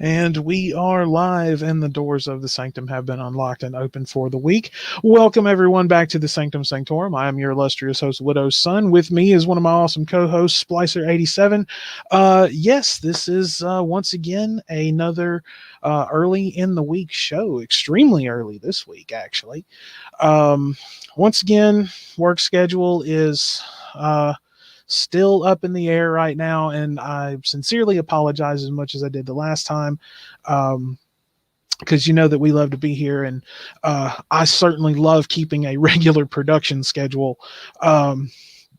And we are live, and the doors of the Sanctum have been unlocked and open for the week. Welcome, everyone, back to the Sanctum Sanctorum. I am your illustrious host, Widow's Son. With me is one of my awesome co-hosts, Splicer87. Yes, this is once again another early in the week show. Extremely early this week, actually. Once again, work schedule is still up in the air right now, and I sincerely apologize as much as I did the last time, because you know that we love to be here, and I certainly love keeping a regular production schedule,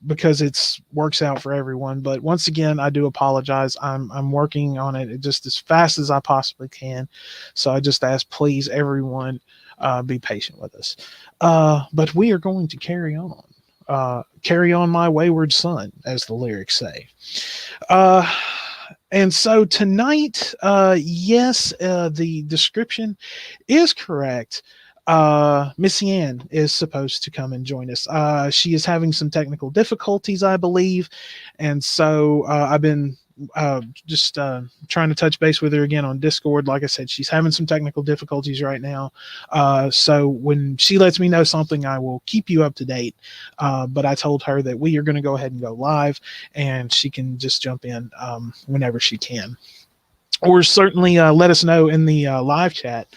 because it's works out for everyone. But once again, I do apologize. I'm working on it just as fast as I possibly can, so I just ask, please, everyone, be patient with us. But we are going to carry on. Carry on my wayward son, as the lyrics say. And so tonight, yes, the description is correct. Missy Ann is supposed to come and join us. She is having some technical difficulties, I believe. And so I've been just trying to touch base with her again on Discord. Like I said, she's having some technical difficulties right now. So when she lets me know something, I will keep you up to date. But I told her that we are going to go ahead and go live, and she can just jump in whenever she can. Or certainly let us know in the live chat,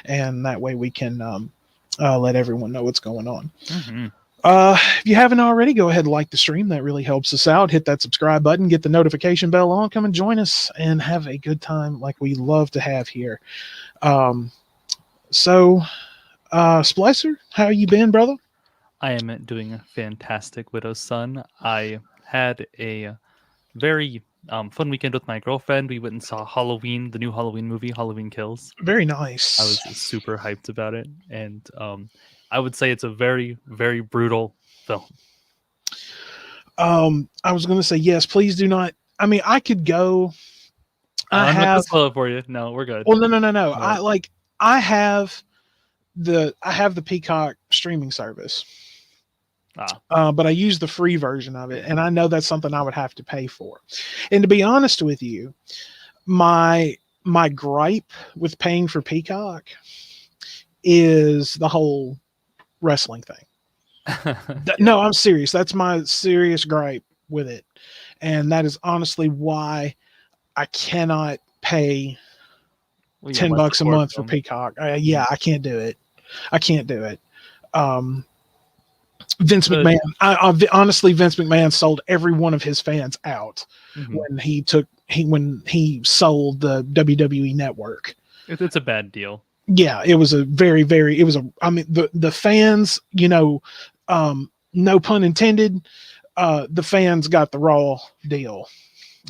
and that way we can let everyone know what's going on. Mm-hmm. If you haven't already, go ahead and like the stream. That really helps us out. Hit that subscribe button, get the notification bell on, come and join us and have a good time like we love to have here. So, Splicer, how you been, brother? I am doing a fantastic, Widow's Son. I had a very fun weekend with my girlfriend. We went and saw Halloween, the new Halloween movie, Halloween Kills. Very nice. I was super hyped about it, and I would say it's a very, very brutal film. I was going to say, yes, please do not. I mean, I could go. I'm not gonna spoil it for you. No, we're good. Well, no. I have the Peacock streaming service. But I use the free version of it, and I know that's something I would have to pay for. And to be honest with you, my gripe with paying for Peacock is the whole wrestling thing. Yeah. No, I'm serious. That's my serious gripe with it. And that is honestly why I cannot pay $10 a month for Peacock. I can't do it. Vince McMahon, honestly, Vince McMahon sold every one of his fans out when he sold the WWE network. It's a bad deal. Yeah, it was a I mean, the fans, no pun intended, the fans got the raw deal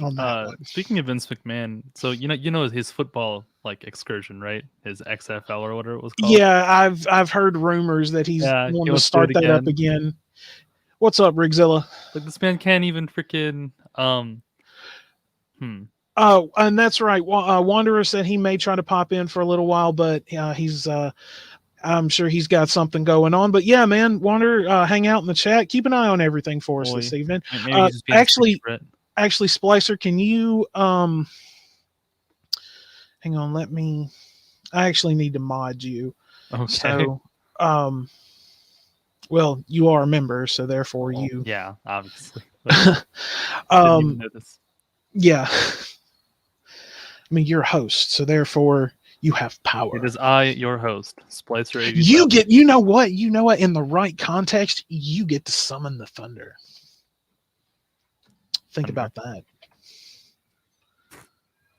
on that one. Speaking of Vince McMahon, so you know his football excursion, right? His XFL or whatever it was called. Yeah, I've heard rumors that he's wanting to start that up again. What's up, Rigzilla? This man can't even freaking Oh, and that's right. Wanderer said he may try to pop in for a little while, but he's I'm sure he's got something going on. But yeah, man, Wanderer, hang out in the chat. Keep an eye on everything for us this evening. Actually, Splicer, can you hang on? I actually need to mod you. Okay. So, well, you are a member, so therefore you. Yeah, obviously. Yeah. I mean, you're a host, so therefore you have power. It is I, your host, Splicer. You know what? In the right context, you get to summon the thunder. Think about that.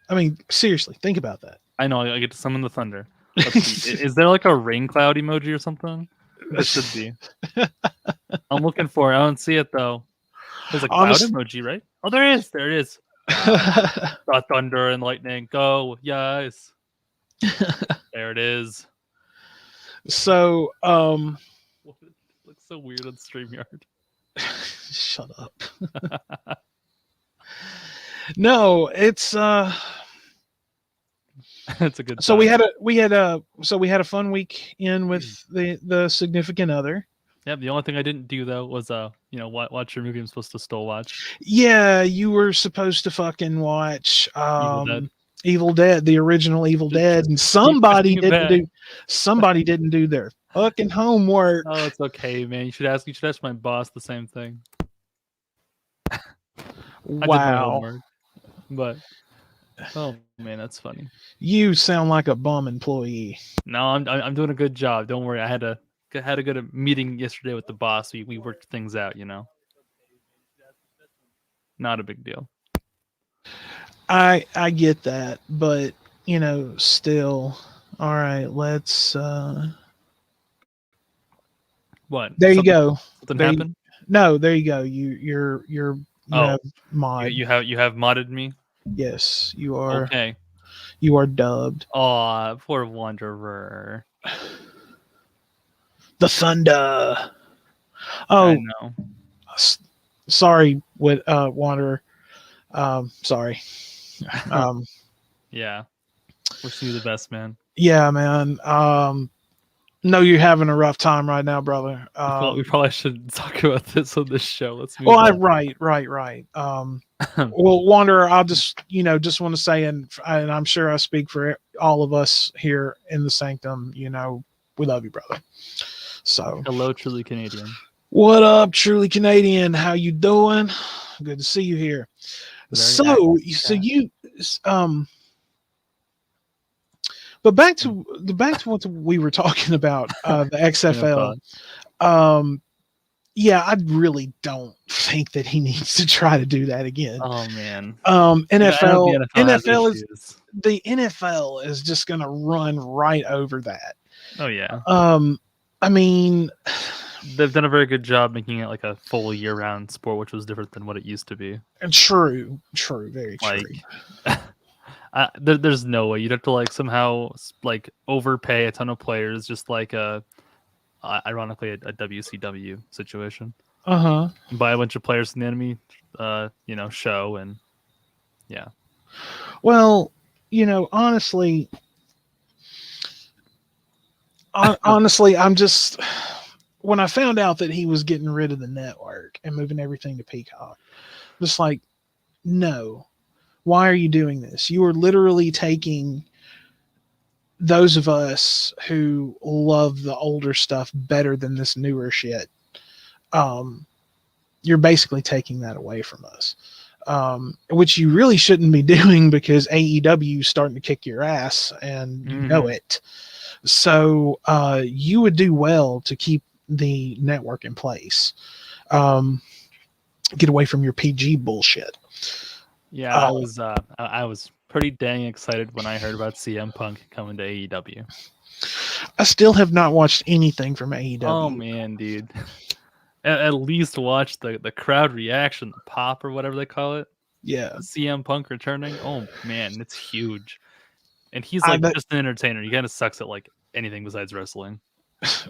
I mean, seriously, think about that. I know, I get to summon the thunder. Is there a rain cloud emoji or something? There should be. I'm looking for it. I don't see it, though. There's a cloud emoji, right? Oh, there it is. The thunder and lightning. Go. Yes. There it is. So, it looks so weird on StreamYard. Shut up. No, it's it's a good. So time. we had a fun week in with the significant other. Yeah, the only thing I didn't do though was watch your movie I'm supposed to still watch. Yeah, you were supposed to fucking watch Evil Dead, the original Evil Dead, and Keep pushing it back. somebody didn't do their fucking homework. Oh, it's okay, man. You should ask my boss the same thing. I did my Wow. homework, but oh man, that's funny. You sound like a bum employee. No, I'm doing a good job. Don't worry. I had a good meeting yesterday with the boss. We worked things out. Not a big deal. I get that, but still. All right, let's What? there you go. Something There happened? No, there you go. You have mod. You have modded me? Yes, you are. Okay. You are dubbed. Aw, poor Wanderer. The Thunder. I Oh, know. sorry, Wanderer. Sorry. Yeah. Wish you the best, man. Yeah, man. No, you're having a rough time right now, brother. We probably shouldn't talk about this on this show. Let's move well, on. right. Well, Wanderer, I'll just want to say, and I'm sure I speak for all of us here in the Sanctum. We love you, brother. So, hello, truly Canadian. What up, truly Canadian? How you doing? Good to see you here. So you but back to what we were talking about, the XFL. Yeah, I really don't think that he needs to try to do that again. Oh man. NFL the NFL is just going to run right over that. Oh yeah. I mean, they've done a very good job making it like a full year-round sport, which was different than what it used to be. True, very true. There's no way you'd have to somehow overpay a ton of players, just ironically a WCW situation. Buy a bunch of players in the enemy, show, and yeah. Well, honestly, I'm just, when I found out that he was getting rid of the network and moving everything to Peacock, just like, no, why are you doing this? You are literally taking those of us who love the older stuff better than this newer shit. You're basically taking that away from us, which you really shouldn't be doing, because AEW is starting to kick your ass, and you know it. So you would do well to keep the network in place. Get away from your PG bullshit. Yeah, I was pretty dang excited when I heard about CM Punk coming to AEW. I still have not watched anything from AEW. Oh man, dude. At least watch the crowd reaction, the pop or whatever they call it. Yeah. CM Punk returning. Oh man, it's huge. And he's just an entertainer. He kind of sucks at anything besides wrestling.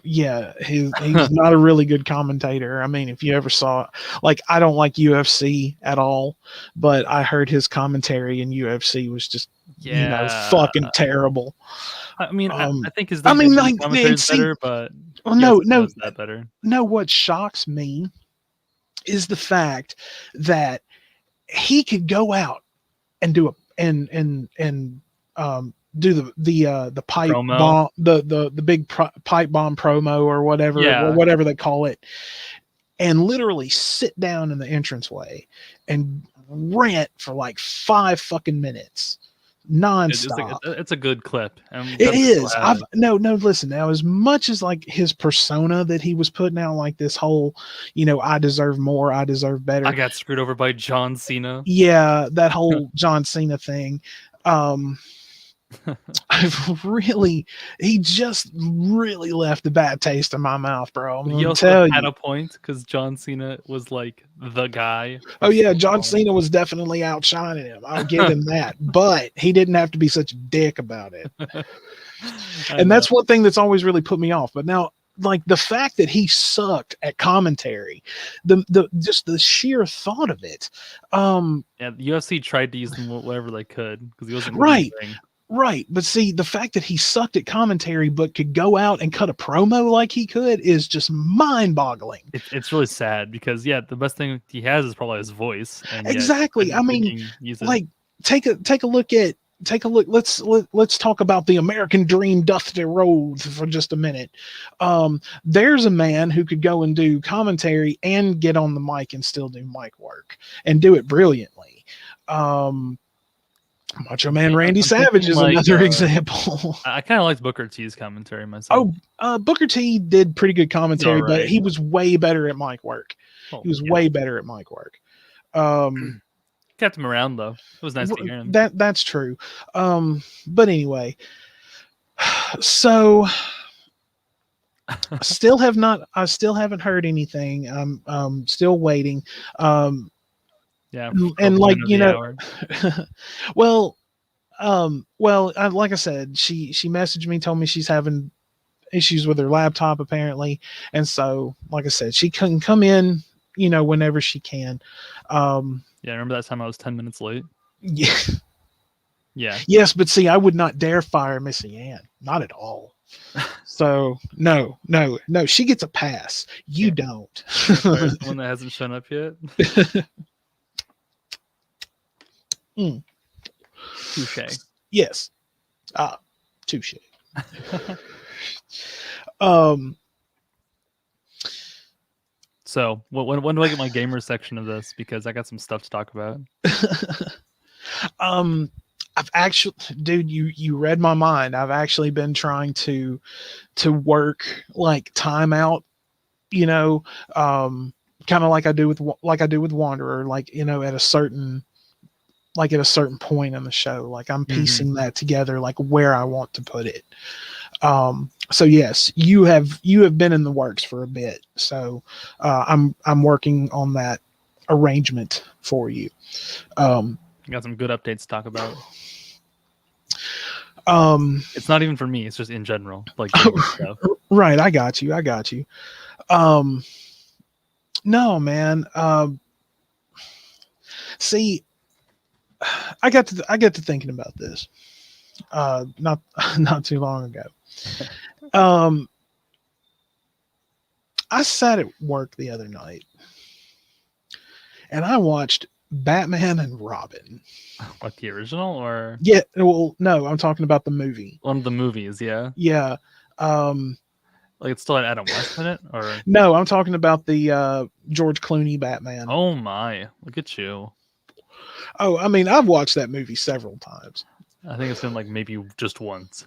Yeah, he's not a really good commentator. I mean, if you ever saw, I don't like UFC at all, but I heard his commentary in UFC was just, fucking terrible. I mean, I think his commentary is better, but no, that better. No, what shocks me is the fact that he could go out and do do the pipe promo. bomb, the big pipe bomb promo or whatever they call it, and literally sit down in the entranceway and rant for 5 fucking minutes nonstop. It's a good clip. It is. Listen, now, as much as his persona that he was putting out, this whole, I deserve more, I deserve better. I got screwed over by John Cena. Yeah, that whole John Cena thing. He just really left a bad taste in my mouth, bro. He also had a point, because John Cena was the guy. Oh yeah, John Cena was definitely outshining him. I'll give him that, but he didn't have to be such a dick about it. And that's one thing that's always really put me off. But now, the fact that he sucked at commentary, just the sheer thought of it. The UFC tried to use him whatever they could, because he wasn't Right, but see, the fact that he sucked at commentary but could go out and cut a promo like he could is just mind-boggling. It's really sad, because the best thing he has is probably his voice. And exactly. I mean, take a look at take a look. Let's talk about the American dream doth erode for just a minute. There's a man who could go and do commentary and get on the mic and still do mic work and do it brilliantly. Macho Man Randy I'm Savage thinking is like, another example. I kind of liked Booker T's commentary myself. Booker T did pretty good commentary, All right. but he was way better at mic work. Oh, He was yeah. way better at mic work. Kept him around though. It was nice to hear him. That's true. But anyway, so I still haven't heard anything. I'm still waiting. Yeah, and like, you know, hour. well, like I said, she messaged me, told me she's having issues with her laptop apparently, and so like I said, she can come in, you know, whenever she can. Yeah, remember that time I was 10 minutes late? Yeah. Yeah. Yes, but see, I would not dare fire Missy Ann. Not at all. So no, she gets a pass. You don't. There's one that hasn't shown up yet. Touche. Yes. Touche. So when do I get my gamer section of this? Because I got some stuff to talk about. I've actually, dude, you read my mind. I've actually been trying to work like time out, you know, kind of like I do with Wanderer, like, you know, at a certain point in the show, like I'm piecing that together, like where I want to put it. So yes, you have been in the works for a bit. So I'm working on that arrangement for you. Got some good updates to talk about. It's not even for me, it's just in general, like stuff. Right, I got you. No, man. See, I got to thinking about this not too long ago. I sat at work the other night and I watched Batman and Robin. Like the original, or? Yeah, well, no, I'm talking about the movie. One of the movies, yeah. Yeah. Like it's still had Adam West in it, or? No, I'm talking about the George Clooney Batman. Oh my, look at you. Oh, I mean, I've watched that movie several times. I think it's been like maybe just once.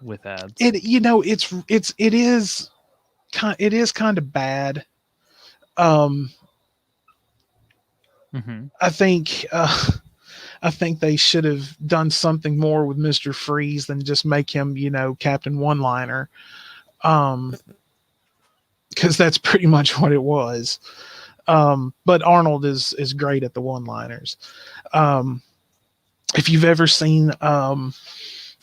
With ads. It is kind of bad. I think they should have done something more with Mr. Freeze than just make him, you know, Captain One-Liner. Because that's pretty much what it was. But Arnold is great at the one-liners. If you've ever seen a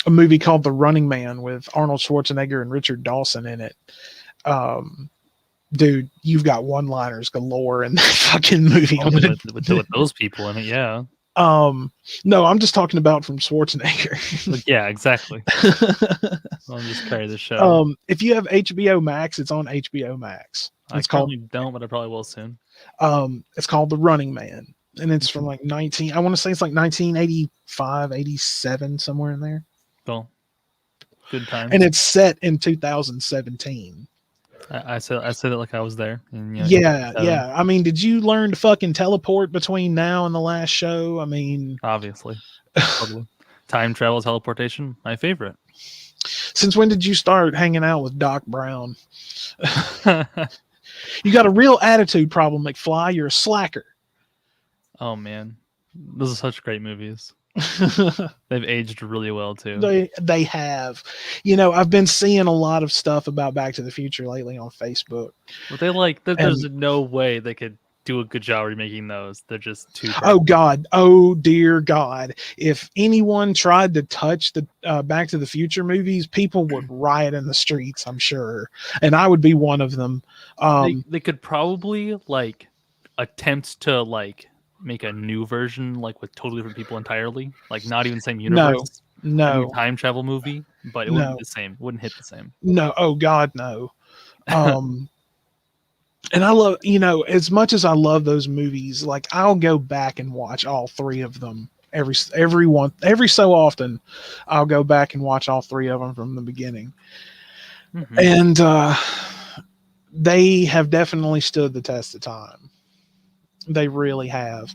movie called The Running Man with Arnold Schwarzenegger and Richard Dawson in it, dude, you've got one-liners galore in that fucking movie. With those people in it, yeah. No, I'm just talking about from Schwarzenegger. Like, yeah, exactly. I'll just carry the show. If you have HBO Max, it's on HBO Max. It's don't, but I probably will soon. It's called The Running Man, and it's from like I want to say it's like 1985, 87, somewhere in there. Cool. Good time. And it's set in 2017. I said it like I was there. And, yeah. I mean, did you learn to fucking teleport between now and the last show? I mean, obviously. Totally. Time travel teleportation, my favorite. Since when did you start hanging out with Doc Brown? You got a real attitude problem, McFly. You're a slacker. Oh man, those are such great movies. They've aged really well too. They have. You know, I've been seeing a lot of stuff about Back to the Future lately on Facebook. But there's no way they could do a good job remaking those. They're just too perfect. Oh God. Oh dear God. If anyone tried to touch the Back to the Future movies, people would riot in the streets, I'm sure. And I would be one of them. They could probably like attempt to like make a new version, like with totally different people entirely, like not even same universe. No time travel movie, but it wouldn't be the same. It wouldn't hit the same. No. Oh God, no. And I love, you know, as much as I love those movies, like I'll go back and watch all three of them every so often, I'll go back and watch all three of them from the beginning, Mhm. and they have definitely stood the test of time. They really have.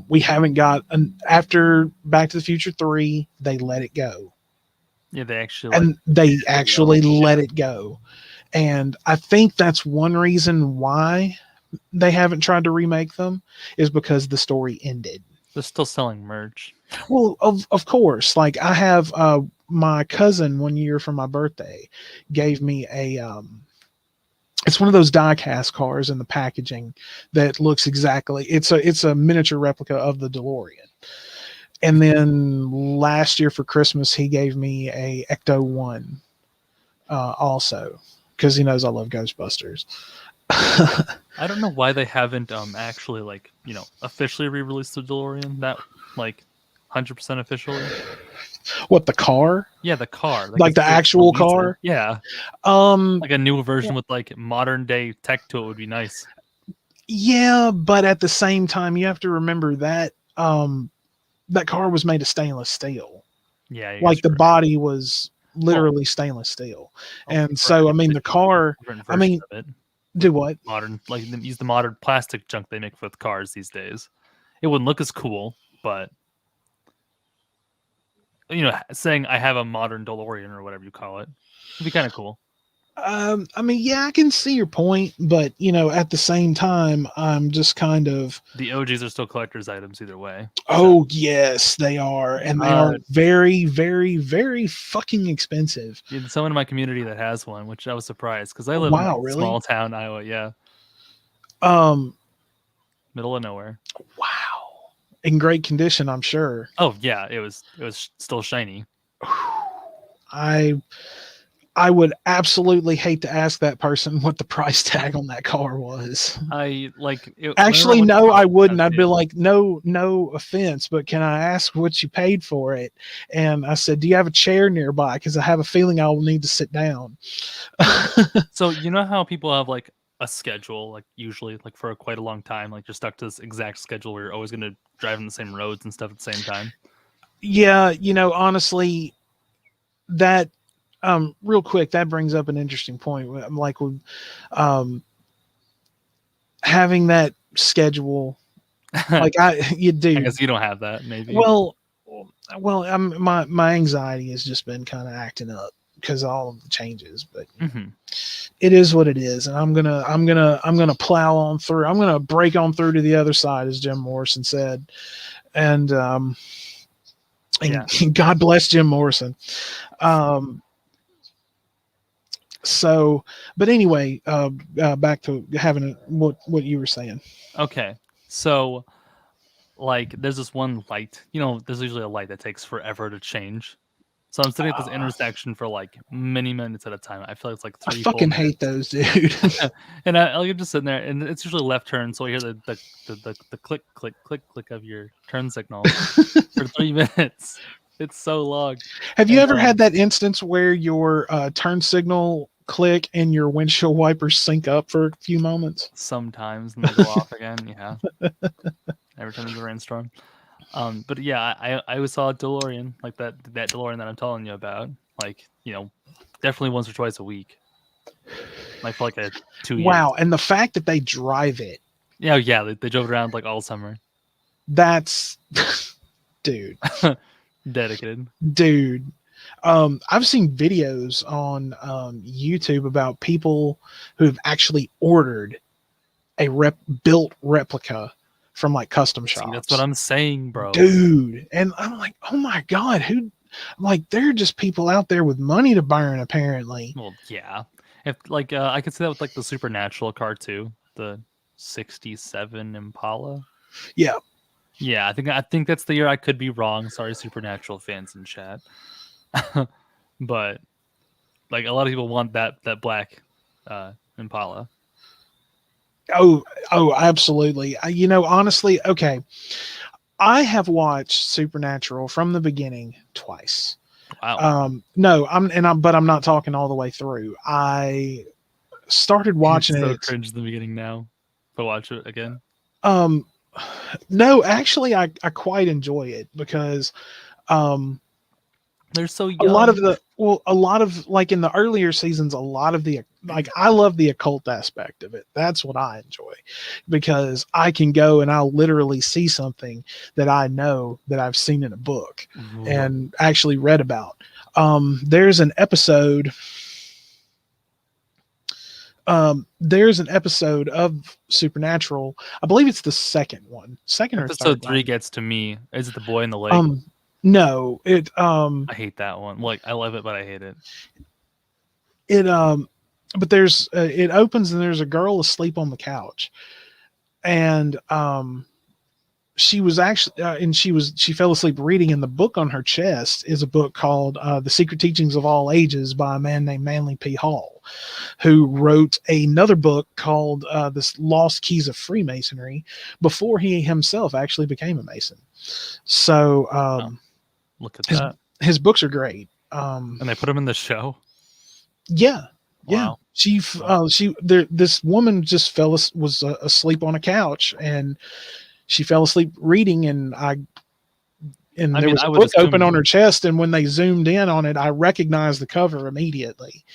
We haven't got after Back to the Future 3, they let it go. Yeah, they actually And they actually go. let it go. And I think that's one reason why they haven't tried to remake them, is because the story ended. They're still selling merch. Well, of course. Like, I have my cousin one year for my birthday gave me a it's one of those die-cast cars in the packaging that looks exactly, it's a miniature replica of the DeLorean. And then last year for Christmas he gave me a Ecto 1 also, because he knows I love Ghostbusters. I don't know why they haven't actually like, officially re-released the DeLorean, that like 100% officially. What, the car? Yeah, the car. Like if the they actual release it- car? Yeah, Um like a new version with like modern day tech to it would be nice. yeah, but at the same time you have to remember that that car was made of stainless steel. Yeah, I guess Like, the you're right. body was literally stainless steel. And so, I mean, the car, different I versions mean, of it. do what? Modern, like they use the modern plastic junk they make with cars these days. It wouldn't look as cool, but saying I have a modern DeLorean or whatever you call it would be kind of cool. I mean, yeah, I can see your point, but at the same time, I'm just kind of. The OGs are still collector's items either way. Oh yes, they are, and they are very, very, very fucking expensive. Yeah, someone in my community that has one, which I was surprised because I live in Wow, really? small town Iowa. Yeah, middle of nowhere. Wow, in great condition, I'm sure. Oh yeah, it was still shiny. I would absolutely hate to ask that person what the price tag on that car was. Actually, no, I wouldn't. I'd be like, no offense, but can I ask what you paid for it? And I said, do you have a chair nearby? Because I have a feeling I will need to sit down. So you know how people have like a schedule, like usually like for quite a long time, like you're stuck to this exact schedule where you're always going to drive on the same roads and stuff at the same time. Yeah, honestly, that real quick, that brings up an interesting point. Like, with having that schedule, like you do. I guess you don't have that, maybe. Well, my anxiety has just been kind of acting up because of all of the changes, but it is what it is, and I'm gonna plow on through. I'm gonna break on through to the other side, as Jim Morrison said, and God bless Jim Morrison. So, but anyway, back to having what you were saying. Okay, so like there's this one light. There's usually a light that takes forever to change. So I'm sitting at this intersection for like many minutes at a time. I feel like it's like 3 I fucking hate those, dude. And I'm just sitting there, and it's usually left turn, so I hear the click click click click of your turn signal for 3 minutes. It's so long. Have you ever had that instance where your turn signal click and your windshield wipers sync up for a few moments? Sometimes, and they go off again. Yeah. Every time there's a rainstorm. But yeah, I always saw a DeLorean, like that DeLorean that I'm telling you about. Like, definitely once or twice a week. Like for like 2 years. Wow, and the fact that they drive it. Yeah, they drove around like all summer. That's dude. Dedicated. Dude. I've seen videos on YouTube about people who've actually ordered a built replica from like custom shops. See, that's what I'm saying, bro. Dude. And I'm like, oh my God, there are just people out there with money to burn, apparently. Well, yeah. If like I could see that with like the Supernatural car too, the 67 Impala. Yeah. Yeah, I think that's the year. I could be wrong. Sorry, Supernatural fans in chat. But like a lot of people want that black Impala. Oh, absolutely. Honestly, okay. I have watched Supernatural from the beginning twice. Wow. No, but I'm not talking all the way through. I started watching it's so it. cringe in the beginning now. But watch it again. No, actually, I quite enjoy it because They're so a lot of young. a lot of like in the earlier seasons, a lot of the like I love the occult aspect of it. That's what I enjoy because I can go and I'll literally see something that I know that I've seen in a book Ooh. and actually read about. There's an episode. There's an episode of Supernatural. I believe it's the second or Episode third 3 one. gets to me. Is it the boy in the lake? Um, no, I hate that one. Like, I love it, but I hate it. it but there's it opens and there's a girl asleep on the couch, and she was actually and she fell asleep reading, and the book on her chest is a book called The Secret Teachings of All Ages by a man named Manly P. Hall, who wrote another book called The Lost Keys of Freemasonry before he himself actually became a Mason. So Look at his that. his books are great. And they put him in the show. Yeah, yeah. Wow. This woman just was asleep on a couch, and she fell asleep reading, and there was I a would book open assume. on her chest, and when they zoomed in on it, I recognized the cover immediately.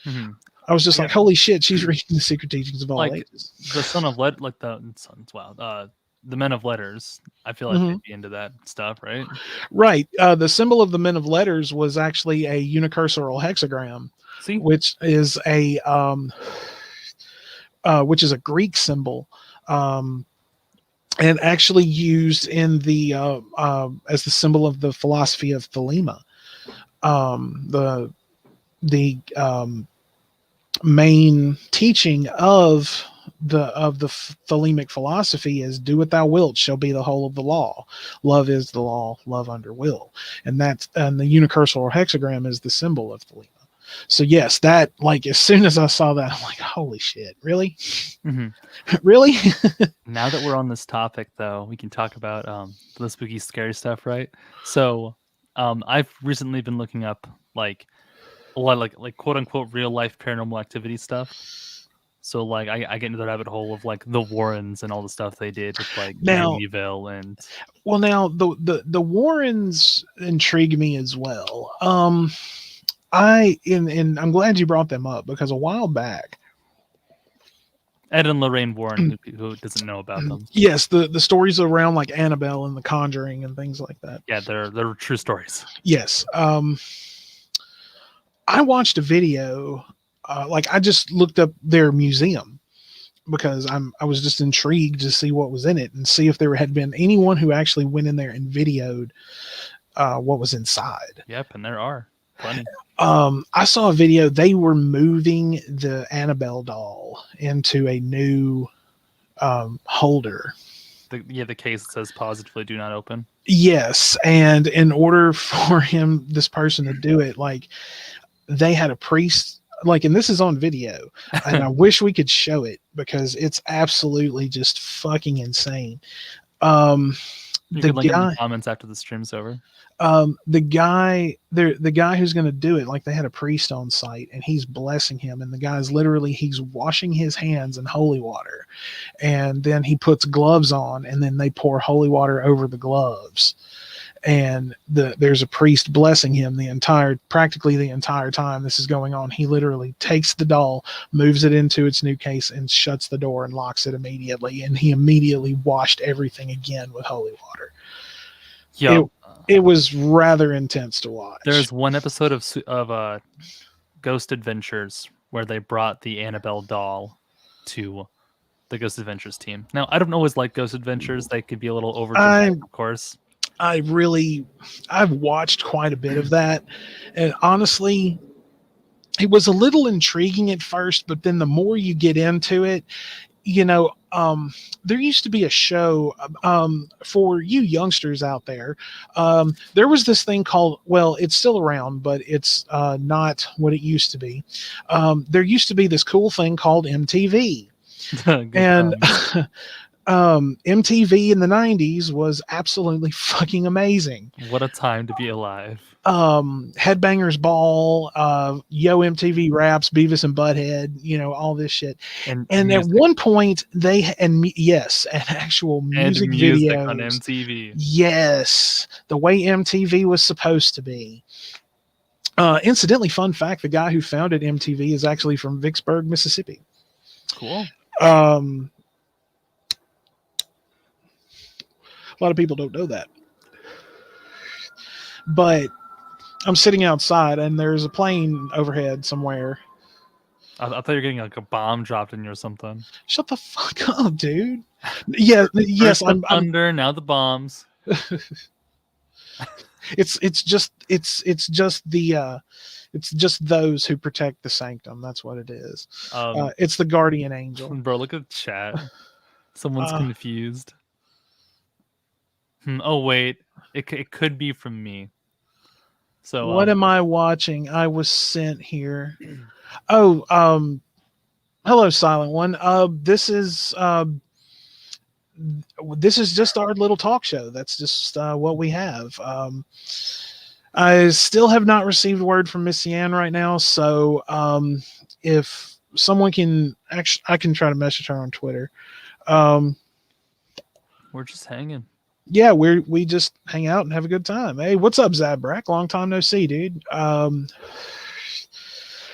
Mhm. I was just Yeah. like, "Holy shit, she's reading The Secret Teachings of All Like Ages." the son of like the sons. Wow. The men of letters. I feel like Mhm. they'd be into that stuff, right? Right. The symbol of the Men of Letters was actually a unicursorial hexagram, See, which is a Greek symbol. And actually used in the as the symbol of the philosophy of Thelema. The main teaching of the Thelemic philosophy is "Do what thou wilt shall be the whole of the law. Love is the law. Love under will." And the unicursal hexagram is the symbol of Thelema. So yes, that like as soon as I saw that, I'm like, "Holy shit, really, Mhm. really?" Now that we're on this topic, though, we can talk about the spooky, scary stuff, right? So, I've recently been looking up like a lot of, like quote unquote real life paranormal activity stuff. So, like, I get into the rabbit hole of like the Warrens and all the stuff they did with like Now, Amityville and well, now the Warrens intrigue me as well. And I'm glad you brought them up because a while back, Ed and Lorraine Warren, who doesn't know about them? yes, the stories around like Annabelle and The Conjuring and things like that. Yeah, they're true stories. Yes, I watched a video. Like I just looked up their museum because I was just intrigued to see what was in it and see if there had been anyone who actually went in there and videoed what was inside. Yep, and there are plenty. I saw a video. They were moving the Annabelle doll into a new holder. The case says positively do not open. Yes, and in order for this person to do it, like they had a priest, like, and this is on video, and I wish we could show it because it's absolutely just fucking insane. You The can link it in guy, the comments after the stream's over. the guy who's going to do it, like they had a priest on site and he's blessing him, and the guy's literally he's washing his hands in holy water, and then he puts gloves on, and then they pour holy water over the gloves, and there's a priest blessing him practically the entire time this is going on. He literally takes the doll, moves it into its new case, and shuts the door and locks it immediately, and he immediately washed everything again with holy water. Yeah, It was rather intense to watch. there's one episode of Ghost Adventures where they brought the Annabelle doll to the Ghost Adventures team. Now, I don't always like Ghost Adventures; they could be a little over dramatic, of course. I've watched quite a bit of that, and honestly, it was a little intriguing at first, but then the more you get into it, there used to be a show for you youngsters out there. There was this thing called, well, it's still around, but it's not what it used to be. There used to be this cool thing called MTV. And MTV in the 90s was absolutely fucking amazing. What a time to be alive. Headbangers Ball, Yo MTV Raps, Beavis and Butthead, all this shit. And at music. one point yes, and actual music videos on MTV. Yes, the way MTV was supposed to be. Incidentally, fun fact: the guy who founded MTV is actually from Vicksburg, Mississippi. Cool. A lot of people don't know that, but I'm sitting outside and there's a plane overhead somewhere. I thought you were getting like a bomb dropped in you or something. Shut the fuck up, dude. Yeah, yes, I'm thunder. Now the bombs. It's just those who protect the Sanctum. That's what it is. It's the guardian angel. Bro, look at the chat. Someone's confused. Oh wait, it could be from me. So what am I watching? I was sent here. Oh, hello, Silent One. This is just our little talk show. That's just what we have. I still have not received word from Missy Ann right now, so if someone can actually, I can try to message her on Twitter. We're just hanging. Yeah, we just hang out and have a good time. Hey, what's up, Zabrak? Long time no see, dude.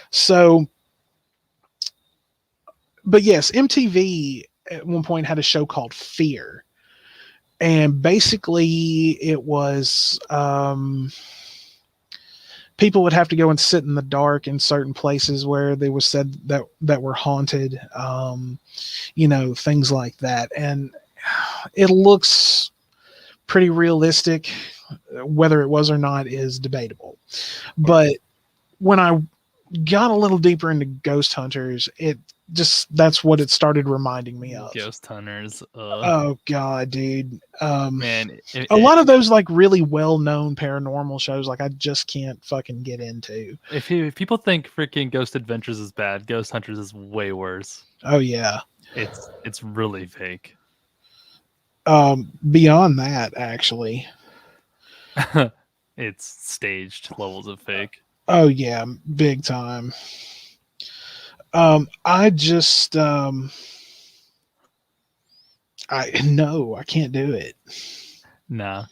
So, but yes, MTV at one point had a show called Fear, and basically it was people would have to go and sit in the dark in certain places where they was said that were haunted, things like that, and it looks pretty realistic. Whether it was or not is debatable, but when I got a little deeper into Ghost Hunters, that's what it started reminding me of. Ghost Hunters. Oh god, dude. Man, a lot of those like really well-known paranormal shows, like I just can't fucking get into. If people think freaking Ghost Adventures is bad, Ghost Hunters is way worse. Oh yeah. It's really fake. Beyond that, actually. It's staged levels of fake. Oh yeah, big time. I just I can't do it. Nah.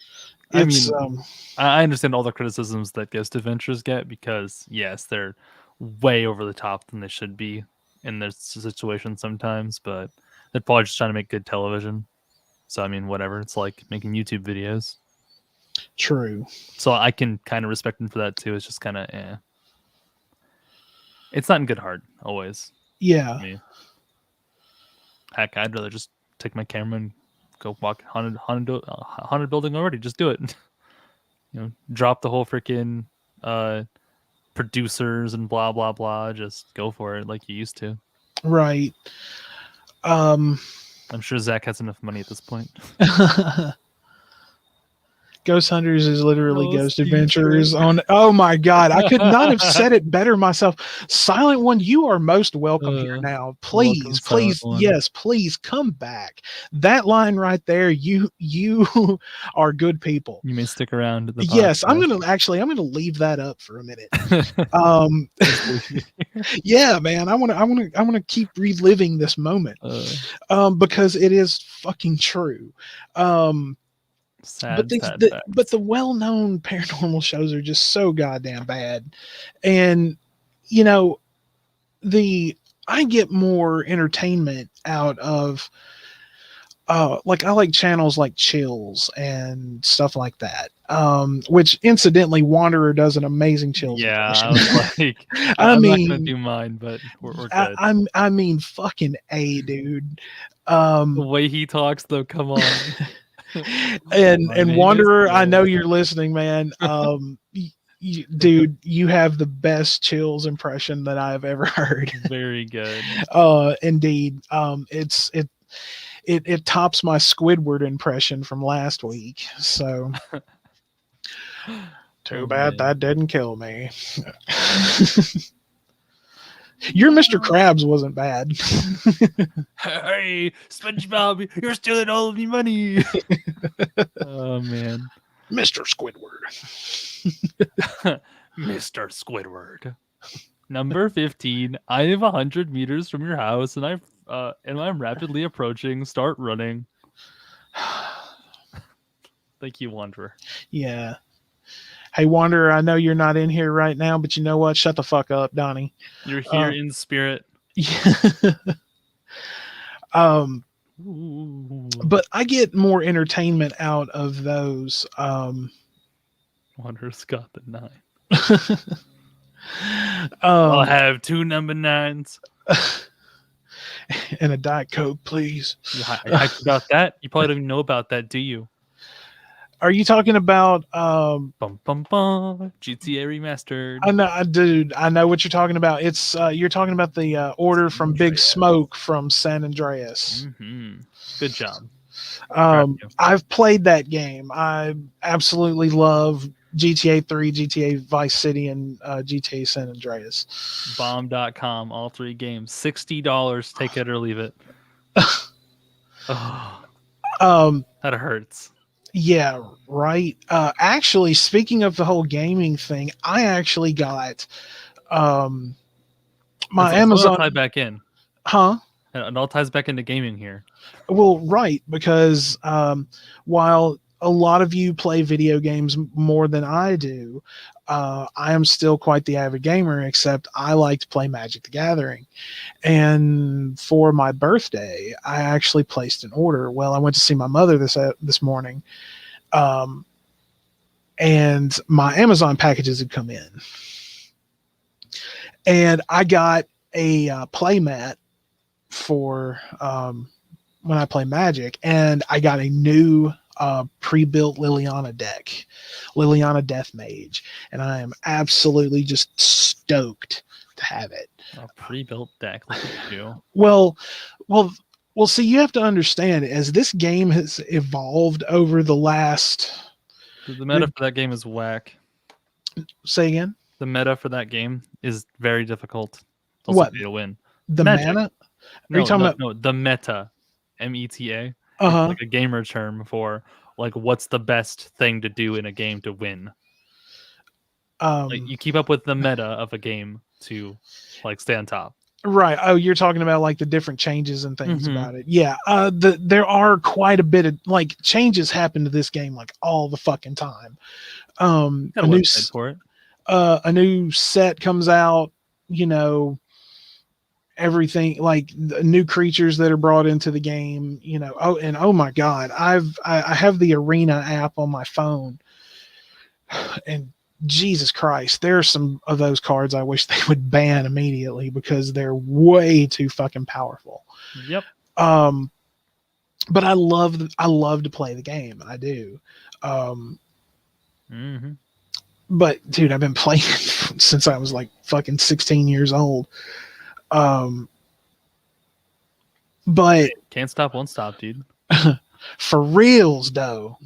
I understand all the criticisms that Ghost Adventures get because yes, they're way over the top than they should be in their situation sometimes, but they're probably just trying to make good television. So I mean, whatever. It's like making YouTube videos. True. So I can kind of respect them for that too. It's just kind of It's not in good heart always. Yeah. Heck, I'd rather just take my camera and go walk haunted building already. Just do it. Drop the whole freaking producers and blah blah blah. Just go for it like you used to. Right. I'm sure Zach has enough money at this point. Ghost Hunters is literally Ghost Adventures on. Oh my god, I could not have said it better myself. Silent One, you are most welcome here now. Please, yes, please come back. That line right there, you are good people. You may stick around. Yes, I'm gonna leave that up for a minute. Yeah, man, I want to keep reliving this moment because it is fucking true. But the well-known paranormal shows are just so goddamn bad, and I get more entertainment out of like I like channels like Chills and stuff like that, which incidentally Wanderer does an amazing Chills impression. I was like, I'm not gonna do mine, but we're good. I mean fucking A, dude. The way he talks though, come on. and Wanderer, I know you're listening, man. Dude, you have the best Chills impression that I've ever heard. Very good. Indeed. It tops my Squidward impression from last week. So too bad that didn't kill me. Your Mr. Krabs wasn't bad. Hey, SpongeBob, you're stealing all of my money. Oh man, Mr. Squidward. Mr. Squidward. Number 15. I am 100 meters from your house, and I'm rapidly approaching. Start running. Thank you, Wanderer. Yeah. Hey, Wanderer, I know you're not in here right now, but you know what? Shut the fuck up, Donnie. You're here in spirit. Yeah. Ooh. But I get more entertainment out of those. Wanderer's got the 9. I'll have 2 number 9s. And a Diet Coke, please. I hyped about that. You probably don't even know about that, do you? Are you talking about Bum, bum, bum. GTA Remastered? I know, dude. I know what you're talking about. It's you're talking about the order from Big Smoke from San Andreas. Mm-hmm. Good job. I've played that game. I absolutely love GTA 3, GTA Vice City, and GTA San Andreas. Bomb.com, all 3 games. $60, take it or leave it. Oh, that hurts. Yeah, right. Actually, speaking of the whole gaming thing, I actually got my Amazon. All tie back in. Huh? It all ties back into gaming here. Well, right, because while a lot of you play video games more than I do, I am still quite the avid gamer, except I like to play Magic the Gathering. And for my birthday, I actually placed an order. Well, I went to see my mother this morning, and my Amazon packages had come in. And I got a play mat for when I play Magic, and I got a new pre-built Liliana deck, Liliana Death Mage, and I am absolutely just stoked to have it. A pre-built deck, look at you. Well, see, you have to understand, as this game has evolved over the last... The meta for that game is whack. Say again? The meta for that game is very difficult. It's also What? to win. The mana? Are you talking about... No, the meta. META. Uh-huh. It's like a gamer term for like what's the best thing to do in a game to win. Like you keep up with the meta of a game to like stay on top. Right. Oh, you're talking about like the different changes and things about it. Yeah. There are quite a bit of like changes happen to this game like all the fucking time. A new for it. A new set comes out, you know, everything like the new creatures that are brought into the game, you know. Oh my God, I have the Arena app on my phone, and Jesus Christ, there are some of those cards I wish they would ban immediately because they're way too fucking powerful. Yep. But I love to play the game. I do. But dude, I've been playing since I was like fucking 16 years old. But can't stop, won't stop, dude. For reals, though.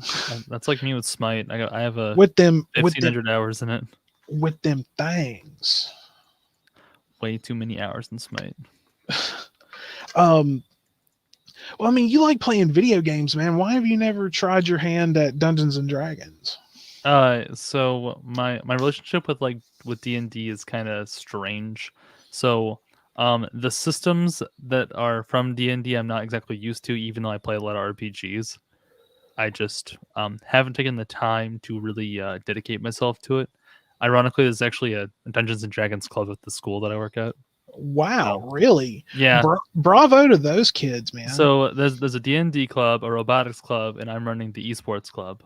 That's like me with Smite. I have a with them 1,500 hours in it. With them things. Way too many hours in Smite. Well, I mean, you like playing video games, man. Why have you never tried your hand at Dungeons and Dragons? So my relationship with D&D is kind of strange. So the systems that are from D&D I'm not exactly used to, even though I play a lot of RPGs. I just haven't taken the time to really dedicate myself to it. Ironically, there's actually a Dungeons and Dragons club at the school that I work at. Wow, really? Yeah. Bravo to those kids, man. So there's a D&D club, a robotics club, and I'm running the esports club.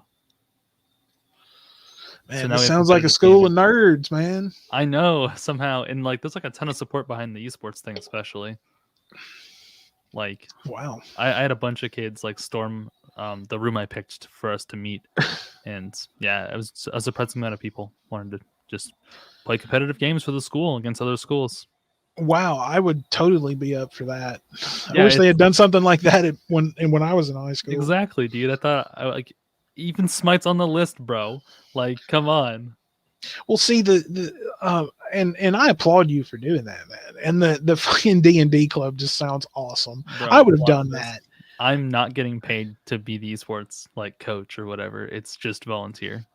Man, so it sounds like a school of nerds, man. I know, somehow. And like there's like a ton of support behind the esports thing, especially. Like, wow. I had a bunch of kids like storm the room I picked for us to meet. And yeah, it was a surprising amount of people wanted to just play competitive games for the school against other schools. Wow, I would totally be up for that. I wish they had done something like that when I was in high school. Exactly, dude. I thought like even Smite's on the list, bro. Like, come on. Well, see and I applaud you for doing that, man. And the fucking D&D club just sounds awesome. I Bro, would have plot done twist. that. I'm not getting paid to be the esports like coach or whatever. It's just volunteer.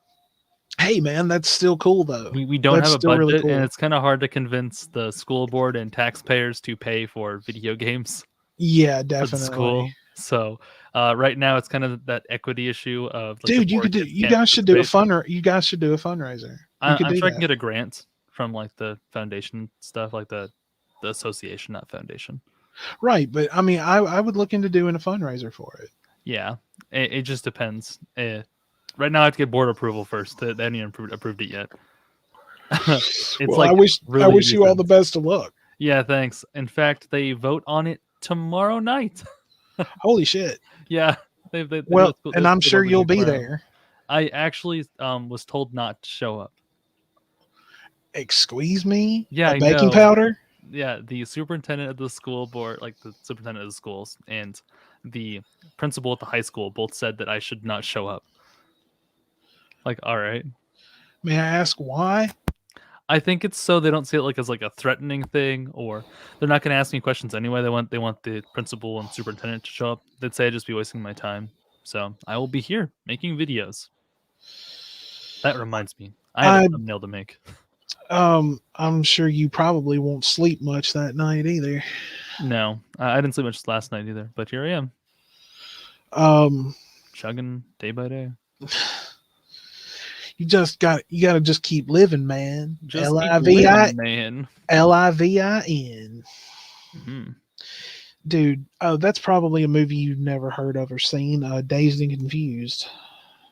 Hey, man, that's still cool though. We don't have That's a still really budget, and cool. it's kind of hard to convince the school board and taxpayers to pay for video games Yeah, for the definitely. school. So right now, it's kind of that equity issue of like the Dude, you poor could do. kids You can't guys should do a participate. You guys should do a fundraiser. You could I'm do sure I can that. get a grant from like the foundation stuff, like the association, not foundation. Right, but I mean, I would look into doing a fundraiser for it. Yeah, it just depends. Right now, I have to get board approval first. They haven't even approved it yet. It's Well, like I really wish you all the recent. best of luck. Yeah, thanks. In fact, they vote on it tomorrow night. Holy shit. Yeah, they do Well, a school, and there's a I'm school sure board you'll meeting be tomorrow. there. I actually was told not to show up. Squeeze me? Yeah, A I baking know. powder? Yeah, the superintendent of the school board, like the superintendent of the schools, and the principal at the high school both said that I should not show up. Like, all right. May I ask why? I think it's so they don't see it like as like a threatening thing, or they're not going to ask me questions anyway. They want the principal and superintendent to show up. They'd say I'd just be wasting my time. So I will be here making videos. That reminds me, I have a I thumbnail to make. I'm sure you probably won't sleep much that night either. No, I didn't sleep much last night either, but here I am, Um, chugging day by day. you gotta just keep living, man. Just keep living, man. Livin. Mm-hmm. Dude, oh, that's probably a movie you've never heard of or seen. Dazed and Confused.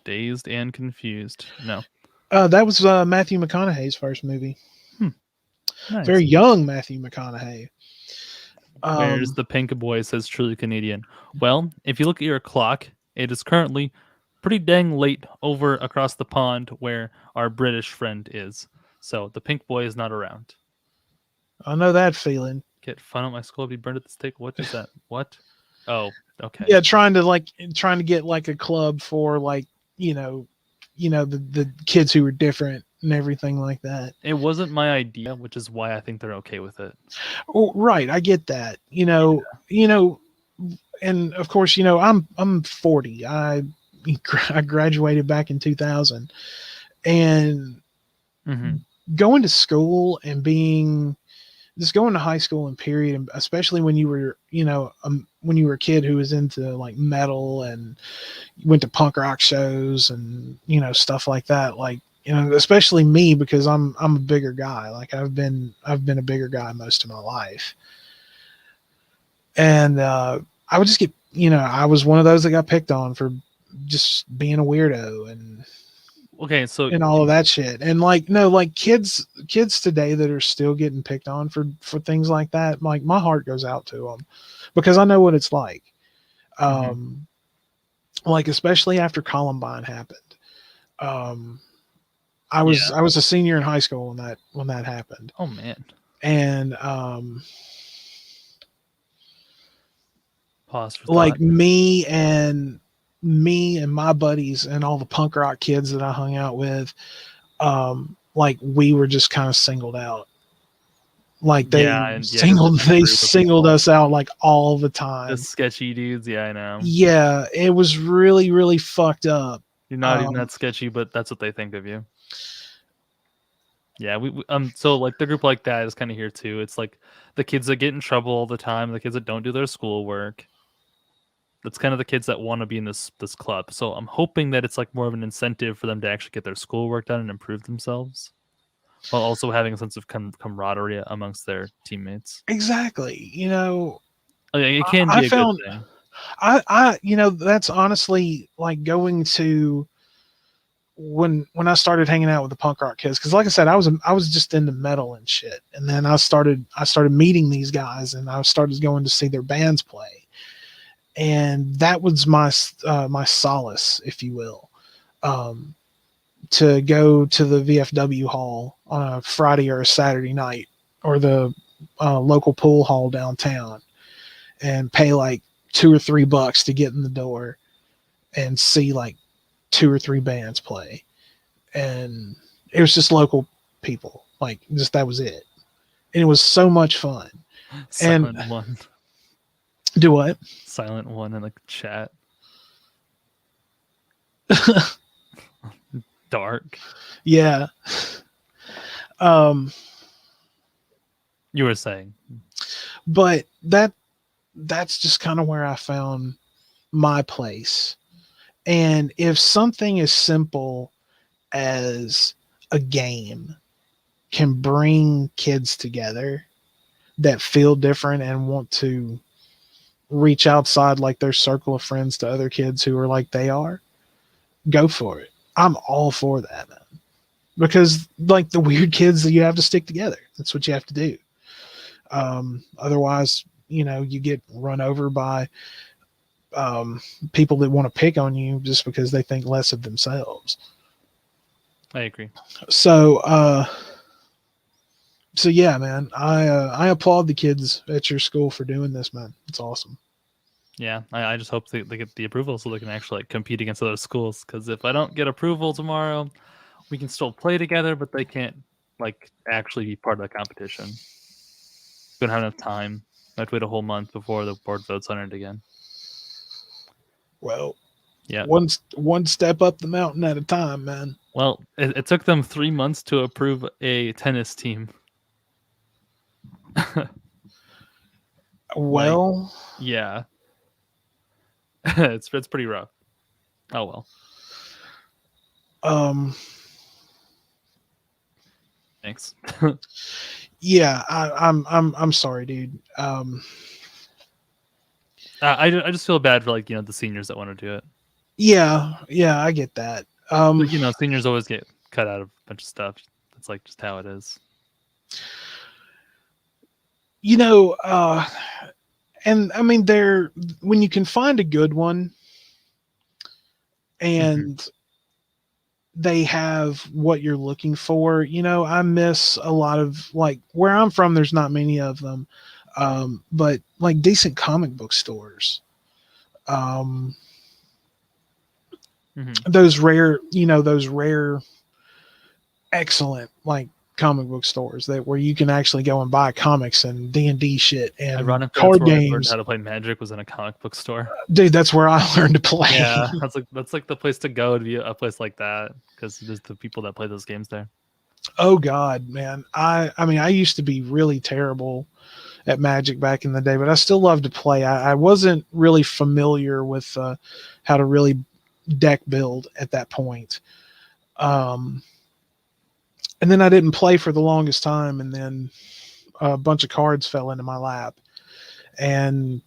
Dazed and confused. No. That was Matthew McConaughey's first movie. Nice. Very young Matthew McConaughey. Where's the pink boy says truly Canadian? Well, if you look at your clock, it is currently pretty dang late over across the pond where our British friend is. So the pink boy is not around. I know that feeling. Get fun at my school, be burned at the stake. What is that? What? Oh, okay. Yeah, trying to get like a club for like, the kids who were different and everything like that. It wasn't my idea, which is why I think they're okay with it. Oh, right, I get that. And of course, I'm 40. I graduated back in 2000, and going to school and going to high school and period, and especially when you were, when you were a kid who was into like metal and went to punk rock shows and, stuff like that. Like, especially me, because I'm a bigger guy. Like I've been a bigger guy most of my life. And, I would just get, I was one of those that got picked on for just being a weirdo and all of that shit. And like, no, like kids today that are still getting picked on for things like that, like my heart goes out to them because I know what it's like. Like, especially after Columbine happened. I was a senior in high school when that happened. Oh man. And, pause for like thought. me and my buddies and all the punk rock kids that I hung out with, like we were just kind of singled out. Like they singled us out like all the time. The sketchy dudes, yeah, I know. Yeah, it was really, really fucked up. You're not even that sketchy, but that's what they think of you. Yeah, we so like the group like that is kind of here too. It's like the kids that get in trouble all the time, the kids that don't do their schoolwork. That's kind of the kids that want to be in this club. So I'm hoping that it's like more of an incentive for them to actually get their schoolwork done and improve themselves, while also having a sense of camaraderie amongst their teammates. Exactly. It can be good thing. I that's honestly like going to when I started hanging out with the punk rock kids, because like I said, I was just into metal and shit, and then I started meeting these guys, and I started going to see their bands play, and that was my my solace, if you will, to go to the VFW hall on a Friday or a Saturday night, or the local pool hall downtown, and pay like $2 or $3 to get in the door and see like 2 or 3 bands play. And It was just local people, like just that was it, and it was so much fun. And Silent one. do what? Silent one in the chat. Dark. Yeah. You were saying. But that's just kind of where I found my place. And if something as simple as a game can bring kids together that feel different and want to reach outside like their circle of friends to other kids who are like they are, go for it. I'm all for that, man. Because like the weird kids that you have to stick together. That's what you have to do. Otherwise, you get run over by people that want to pick on you just because they think less of themselves. I agree. So yeah, man, I applaud the kids at your school for doing this, man. It's awesome. Yeah, I just hope they get the approval so they can actually like compete against other schools. Because if I don't get approval tomorrow, we can still play together, but they can't like actually be part of the competition. We don't have enough time. I have to wait a whole month before the board votes on it again. Well, yeah, one step up the mountain at a time, man. Well, it took them 3 months to approve a tennis team. Well, like, yeah. it's pretty rough. Oh well. Thanks. Yeah, I'm sorry, dude. I just feel bad for the seniors that want to do it. Yeah, I get that. But, seniors always get cut out of a bunch of stuff. That's like just how it is. And I mean, when you can find a good one and they have what you're looking for, I miss a lot of like where I'm from. There's not many of them, but like decent comic book stores. Those rare, excellent like comic book stores where you can actually go and buy comics and D&D shit and ironically, card that's where games. I learned how to play Magic was in a comic book store. Dude, that's where I learned to play. Yeah, that's like the place to go to be a place like that because there's the people that play those games there. Oh God, man. I mean, I used to be really terrible at Magic back in the day, but I still love to play. I wasn't really familiar with how to really deck build at that point. And then I didn't play for the longest time, and then a bunch of cards fell into my lap. And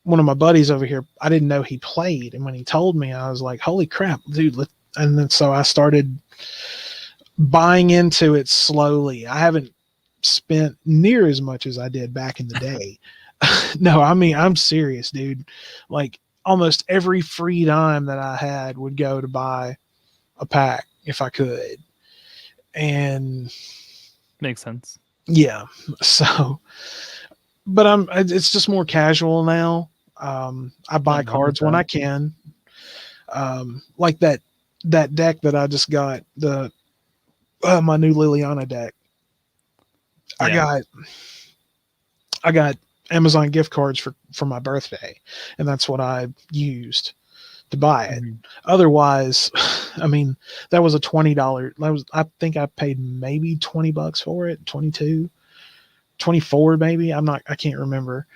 one of my buddies over here, I didn't know he played, and when he told me, I was like, holy crap, dude. And then so I started buying into it slowly. I haven't spent near as much as I did back in the day. No, I mean, I'm serious, dude. Like almost every free dime that I had would go to buy a pack if I could. And makes sense. Yeah. So, but it's just more casual now. I buy cards when I can. Like that deck that I just got, my new Liliana deck. Yeah. I got Amazon gift cards for my birthday, and that's what I used to buy it. Otherwise, I mean, that was a $20. I think I paid maybe $20 for it, 22, 24 maybe. I can't remember.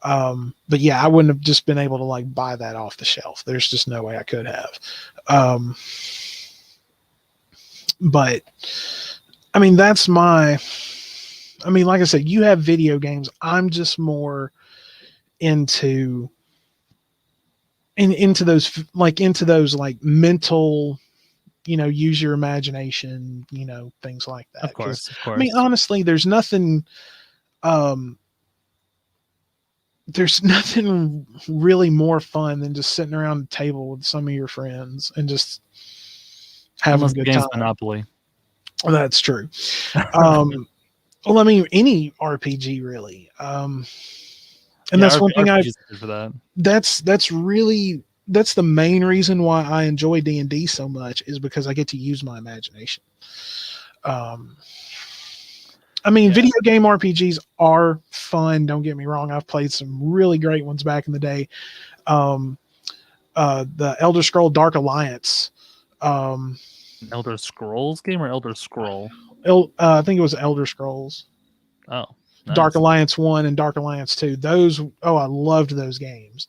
But yeah, I wouldn't have just been able to like buy that off the shelf. There's just no way I could have. But I mean, like I said, you have video games. I'm just more into those like mental, use your imagination, things like that. Of course. I mean, honestly, there's nothing really more fun than just sitting around the table with some of your friends and just having a good time. Monopoly. Well, that's true. Well, I mean, any RPG really. And that's one thing for that. That's really that's the main reason why I enjoy D&D so much, is because I get to use my imagination. I mean, video game RPGs are fun. Don't get me wrong. I've played some really great ones back in the day. The Elder Scroll Dark Alliance. An Elder Scrolls game or Elder Scroll? I think it was Elder Scrolls. Oh, nice. Dark Alliance 1 and Dark Alliance 2. Those, I loved those games.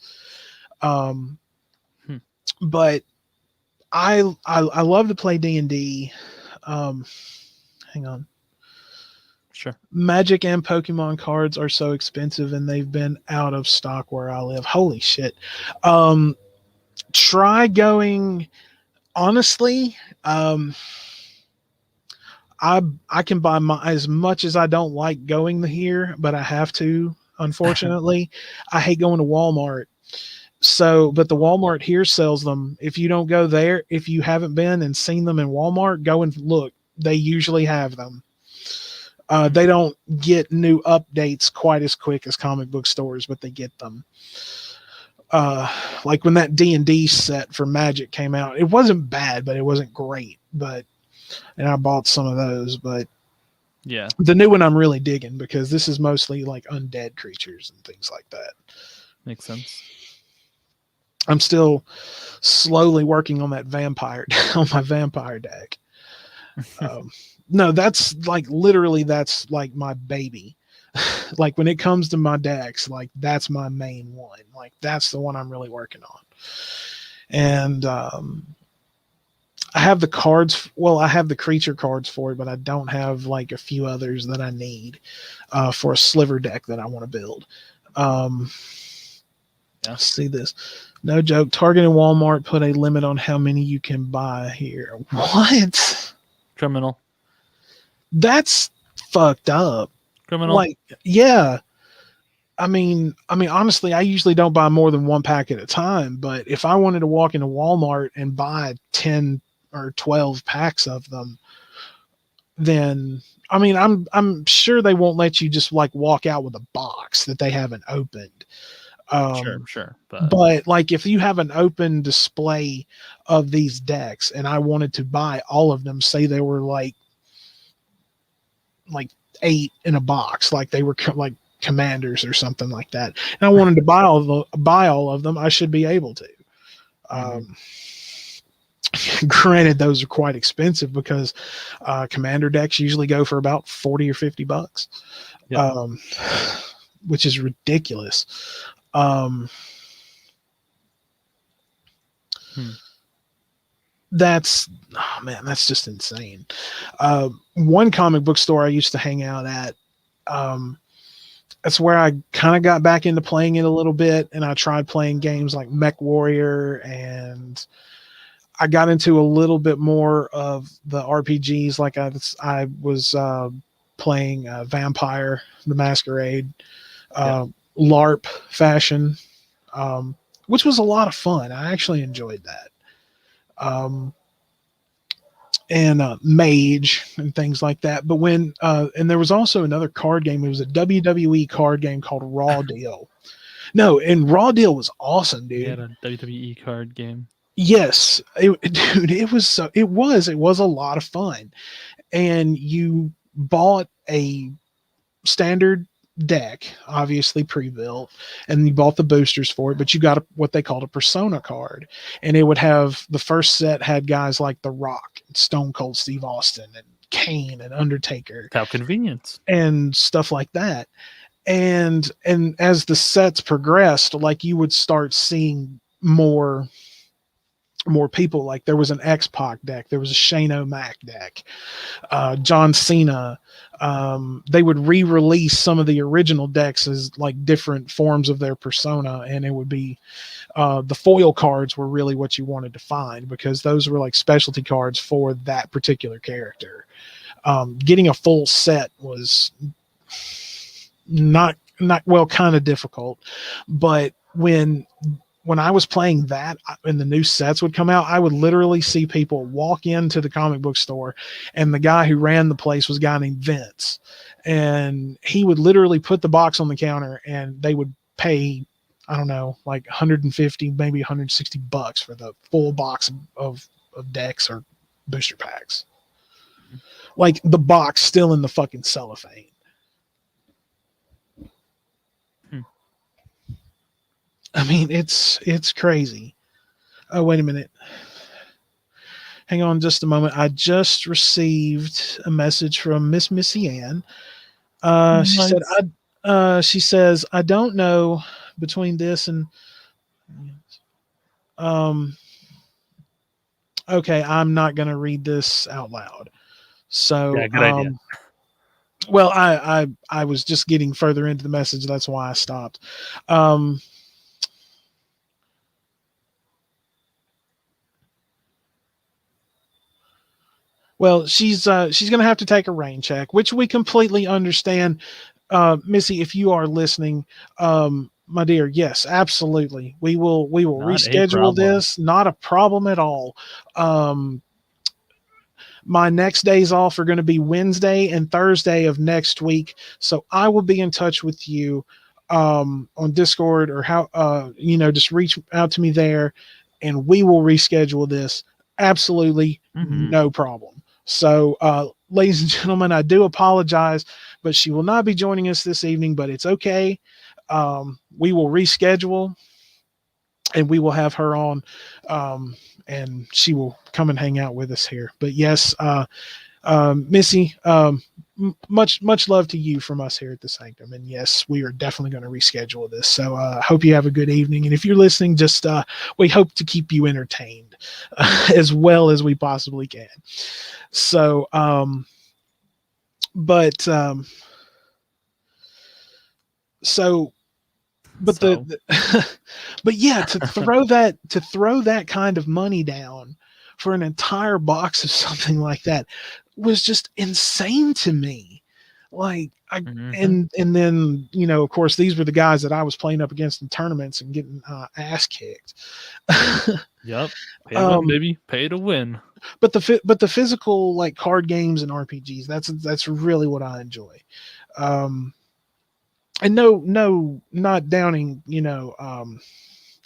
But I love to play D&D. Hang on. Sure. Magic and Pokemon cards are so expensive, and they've been out of stock where I live. Holy shit. Try going, honestly, I can buy as much as I don't like going here, but I have to, unfortunately. I hate going to Walmart. So, but the Walmart here sells them. If you don't go there, if you haven't been and seen them in Walmart, go and look. They usually have them. They don't get new updates quite as quick as comic book stores, but they get them. Like when that D&D set for Magic came out, it wasn't bad, but it wasn't great. And I bought some of those, but yeah, the new one I'm really digging, because this is mostly like undead creatures and things like that. Makes sense. I'm still slowly working on that on my vampire deck. No, that's like literally, that's like my baby. Like when it comes to my decks, like that's my main one. Like that's the one I'm really working on. And I have the cards. Well, I have the creature cards for it, but I don't have like a few others that I need for a sliver deck that I want to build. Let's see this. No joke. Target and Walmart put a limit on how many you can buy here. What? Criminal. That's fucked up. Criminal. Like, yeah. I mean, honestly, I usually don't buy more than one pack at a time, but if I wanted to walk into Walmart and buy 10 or 12 packs of them, then I mean, I'm sure they won't let you just like walk out with a box that they haven't opened. Sure. But like if you have an open display of these decks and I wanted to buy all of them, say they were like 8 in a box, like they were like commanders or something like that, and I wanted to buy all of them, I should be able to. Granted, those are quite expensive because commander decks usually go for about $40 or $50, which is ridiculous. That's just insane. One comic book store I used to hang out at, that's where I kind of got back into playing it a little bit, and I tried playing games like Mech Warrior, and I got into a little bit more of the RPGs. Like I was playing Vampire the Masquerade, LARP fashion, which was a lot of fun. I actually enjoyed that. And Mage and things like that. But when and there was also another card game. It was a WWE card game called Raw Deal. No, and Raw Deal was awesome, dude. You had a WWE card game. Yes, dude, it was a lot of fun. And you bought a standard deck, obviously pre-built, and you bought the boosters for it, but you got what they called a persona card, and it would have, the first set had guys like The Rock, Stone Cold Steve Austin, and Kane and Undertaker. How convenient. And stuff like that. And as the sets progressed, like you would start seeing more people. Like there was an X-Pac deck, there was a Shane O'Mac deck, John Cena. They would re-release some of the original decks as like different forms of their persona, and it would be the foil cards were really what you wanted to find, because those were like specialty cards for that particular character. Getting a full set was not well, kind of difficult, but when I was playing that and the new sets would come out, I would literally see people walk into the comic book store, and the guy who ran the place was a guy named Vince, and he would literally put the box on the counter, and they would pay, I don't know, like 150, maybe 160 bucks for the full box of decks or booster packs. Like the box still in the fucking cellophane. Hmm. I mean, it's crazy. Oh, wait a minute. Hang on just a moment. I just received a message from Miss Missy Ann. She said, Nice. she says, I don't know between this and, um, okay, I'm not going to read this out loud. Yeah, So, good idea. well, I was just getting further into the message. That's why I stopped. Um, well, she's going to have to take a rain check, which we completely understand. Missy, if you are listening, my dear, yes, absolutely. We will Not a reschedule problem. this. Not a problem at all. Um, my next days off are going to be Wednesday and Thursday of next week. So I will be in touch with you on Discord or how, just reach out to me there and we will reschedule this. Absolutely Mm-hmm. no problem. So, ladies and gentlemen, I do apologize, but she will not be joining us this evening, but it's okay. We will reschedule and we will have her on, and she will come and hang out with us here. But yes, Missy, much love to you from us here at the Sanctum. And yes, we are definitely going to reschedule this. So hope you have a good evening. And if you're listening, just we hope to keep you entertained as well as we possibly can. So, but so but So, but yeah, to throw that kind of money down for an entire box of something like that was just insane to me. Like I mm-hmm. and then of course these were the guys that I was playing up against in tournaments and getting ass kicked. Yep. Pay to win, um baby. Pay to win. but the physical like card games and RPGs, that's really what I enjoy. um and no, not downing,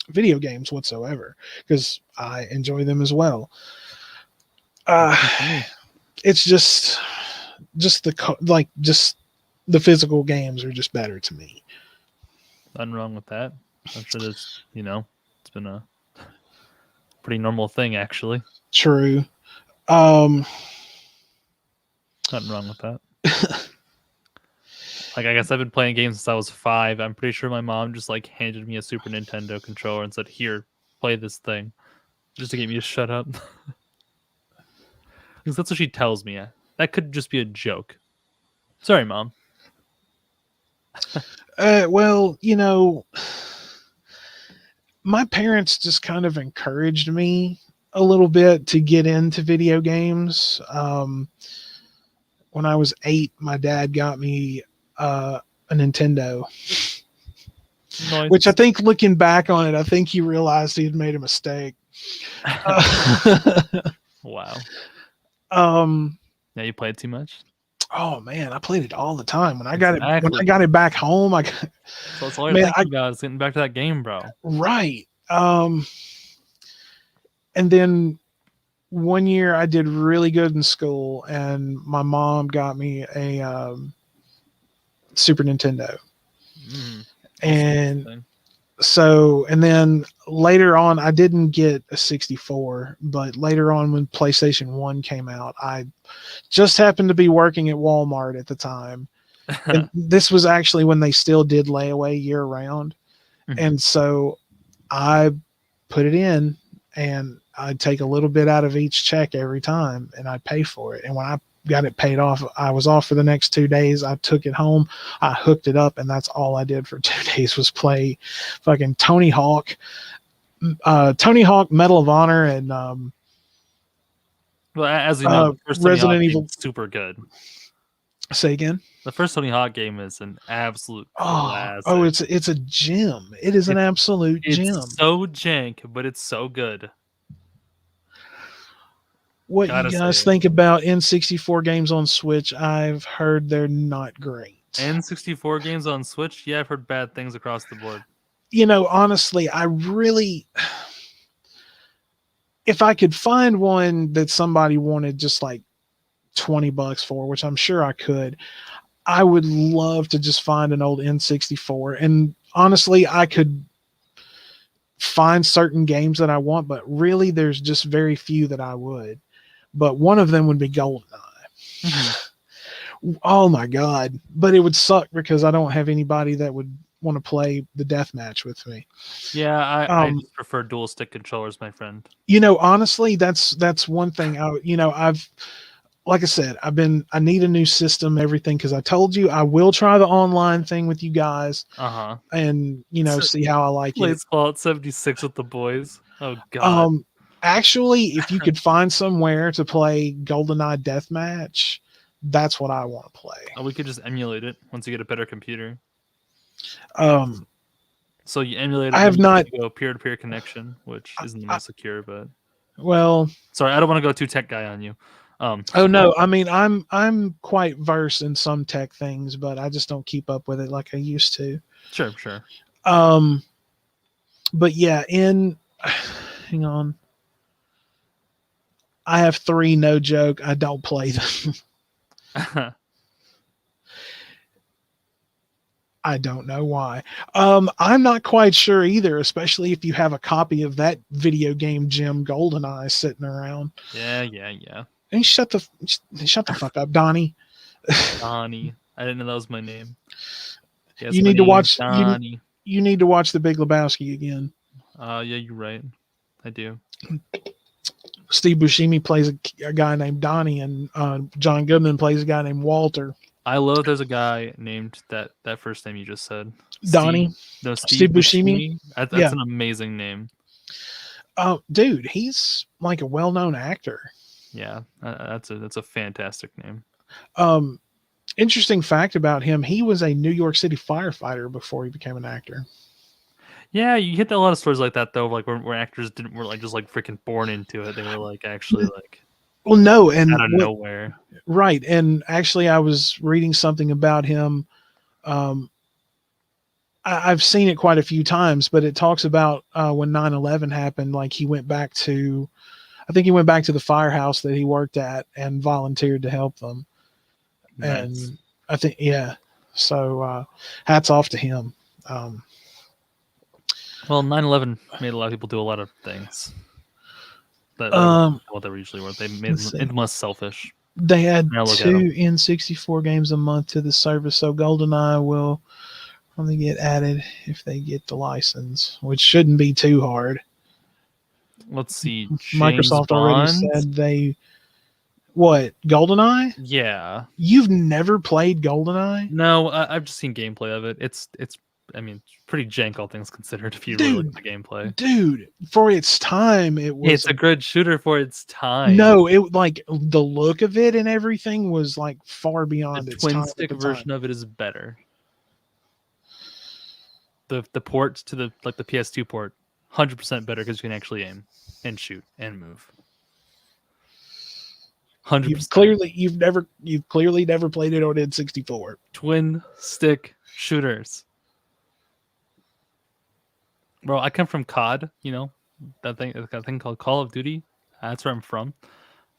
video games whatsoever, because I enjoy them as well. Uh, Same for me. it's just just the physical games are just better to me. Nothing wrong with that. I'm sure there's, it's been a pretty normal thing, actually. True. Um, Nothing wrong with that. Like, I guess I've been playing games since I was 5. I'm pretty sure my mom just, like, handed me a Super Nintendo controller and said, here, play this thing. Just to get me to shut up. Because that's what she tells me. That could just be a joke. Sorry, Mom. well, my parents just kind of encouraged me a little bit to get into video games. When I was 8, my dad got me a Nintendo. Nice. Which I think, looking back on it, I think he realized he had made a mistake. Wow. Yeah, you played too much? Oh man, I played it all the time. When I Exactly. got it back home, So that's all you're thinking about is getting back to that game, bro. Right. And then one year I did really good in school, and my mom got me a Super Nintendo. And so, and then later on, I didn't get a 64, but later on when PlayStation 1 came out, I just happened to be working at Walmart at the time. And this was actually when they still did layaway year round. And so I put it in, and I'd take a little bit out of each check every time, and I'd pay for it. And when I got it paid off, I was off for the next 2 days. I took it home, I hooked it up, and that's all I did for 2 days was play fucking Tony Hawk, Medal of Honor, and well, as you know, the first Tony Resident Hawk Evil. game is super good. Say again? The first Tony Hawk game is an absolute classic. Oh, it's a gem. It is an absolute gem. It's so jank, but it's so good. What you guys think about N64 games on Switch? I've heard they're not great. N64 games on Switch? Yeah, I've heard bad things across the board. honestly, I really, if I could find one that somebody wanted just like $20 for, which I'm sure I could, I would love to just find an old N64. And honestly, I could find certain games that I want, but really there's just very few that I would. But one of them would be GoldenEye. Oh my God. But it would suck because I don't have anybody that would want to play the deathmatch with me. Yeah, I just prefer dual stick controllers, my friend. Honestly, that's one thing I've, like I said, I need a new system, everything, because I told you I will try the online thing with you guys and see how I like it. Fallout 76 with the boys. Oh God. Actually, if you could find somewhere to play GoldenEye Deathmatch, that's what I want to play. Oh, we could just emulate it once you get a better computer. So you emulate it. I have not go peer-to-peer connection, which isn't the most secure, but well. Sorry, I don't want to go too tech guy on you. Oh no, I mean I'm quite versed in some tech things, but I just don't keep up with it like I used to. Sure. But yeah, hang on. I have 3, no joke. I don't play them. I don't know why. I'm not quite sure either, especially if you have a copy of that video game Jim GoldenEye sitting around. Yeah. And shut the fuck up, Donnie. Donnie. I didn't know that was my name. Yes, you need to watch Donnie. You need to watch The Big Lebowski again. Yeah, you're right. I do. Steve Buscemi plays a guy named Donnie, and John Goodman plays a guy named Walter. I love there's a guy named that first name you just said. Donnie. Steve Buscemi. That's an amazing name. Oh, dude, he's like a well-known actor. Yeah, that's a fantastic name. Interesting fact about him: he was a New York City firefighter before he became an actor. Yeah, you get a lot of stories like that though, like where actors were like just like freaking born into it. They were like actually like no, and out of nowhere. Right, and actually, I was reading something about him. I've seen it quite a few times, but it talks about when 9/11 happened. Like I think he went back to the firehouse that he worked at and volunteered to help them. Nice. And I think, yeah. So hats off to him. Well, 9/11 made a lot of people do a lot of things. That what they usually were. They made them less selfish. They add 2 N64 games a month to the service, so GoldenEye will only get added if they get the license, which shouldn't be too hard. Let's see. Microsoft already said What, GoldenEye? Yeah. You've never played GoldenEye? No, I've just seen gameplay of it. It's pretty jank, all things considered, if you really look at the gameplay. Dude, for its time, it's a good shooter for its time. No, it like the look of it and everything was like far beyond its time. The twin stick version of it is better. The port to the PS2 port, 100% better because you can actually aim and shoot and move. 100%. You've clearly never played it on N64. Twin stick shooters. Bro, I come from COD, that thing called Call of Duty. That's where I'm from.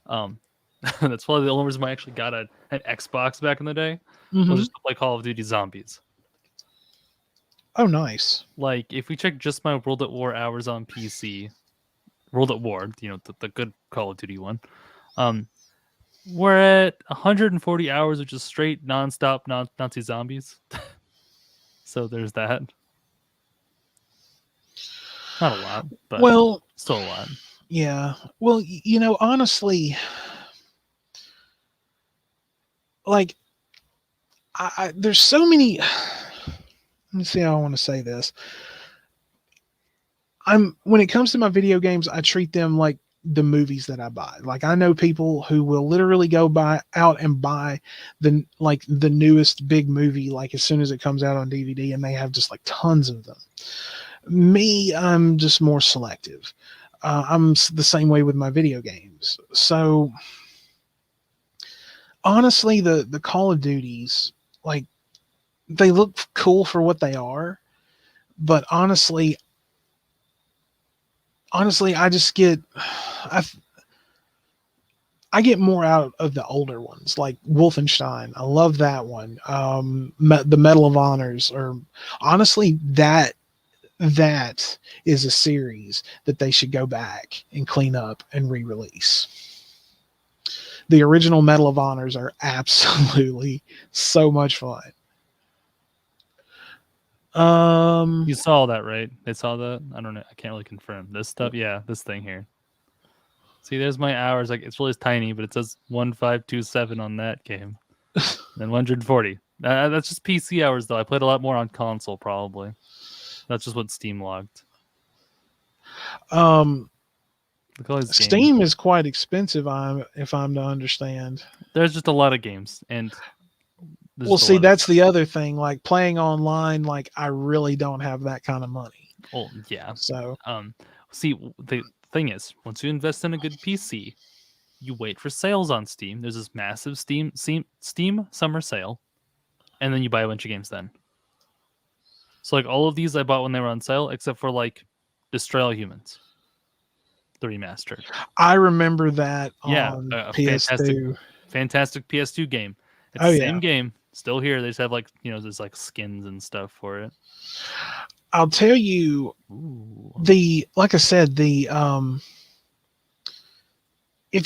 That's probably the only reason why I actually got an Xbox back in the day. Was just to play Call of Duty Zombies. Oh, nice. Like, if we check just my World at War hours on PC, World at War, the good Call of Duty one, we're at 140 hours of just straight, non-stop Nazi zombies. So there's that. Not a lot, but still a lot. Yeah. Well, honestly, like, there's so many. Let me see how I want to say this. When it comes to my video games, I treat them like the movies that I buy. Like, I know people who will literally go out and buy the newest big movie, like as soon as it comes out on DVD, and they have just like tons of them. Me, I'm just more selective. I'm the same way with my video games. So honestly, the Call of Duties, like, they look cool for what they are, But honestly, I just get I I get more out of the older ones, like Wolfenstein. I love that one. The Medal of Honors, or honestly, that is a series that they should go back and clean up and re-release. The original Medal of Honors are absolutely so much fun. You saw that, right? They saw that? I don't know. I can't really confirm. This stuff? Yeah, this thing here. See, there's my hours. Like, it's really tiny, but it says 1527 on that game. Then 140. That's just PC hours, though. I played a lot more on console, probably. That's just what Steam logged. Look at all these Steam games. is quite expensive, if I'm to understand. There's just a lot of games, and well, see, that's the other thing. Like playing online, like I really don't have that kind of money. Well, yeah. So, see, the thing is, once you invest in a good PC, you wait for sales on Steam. There's this massive Steam summer sale, and then you buy a bunch of games then. So like all of these I bought when they were on sale, except for like Destroy All Humans, the remastered. I remember that Yeah, on a PS2. fantastic PS2 game. It's the same game, still here. They just have like, there's like skins and stuff for it. I'll tell you, like I said, if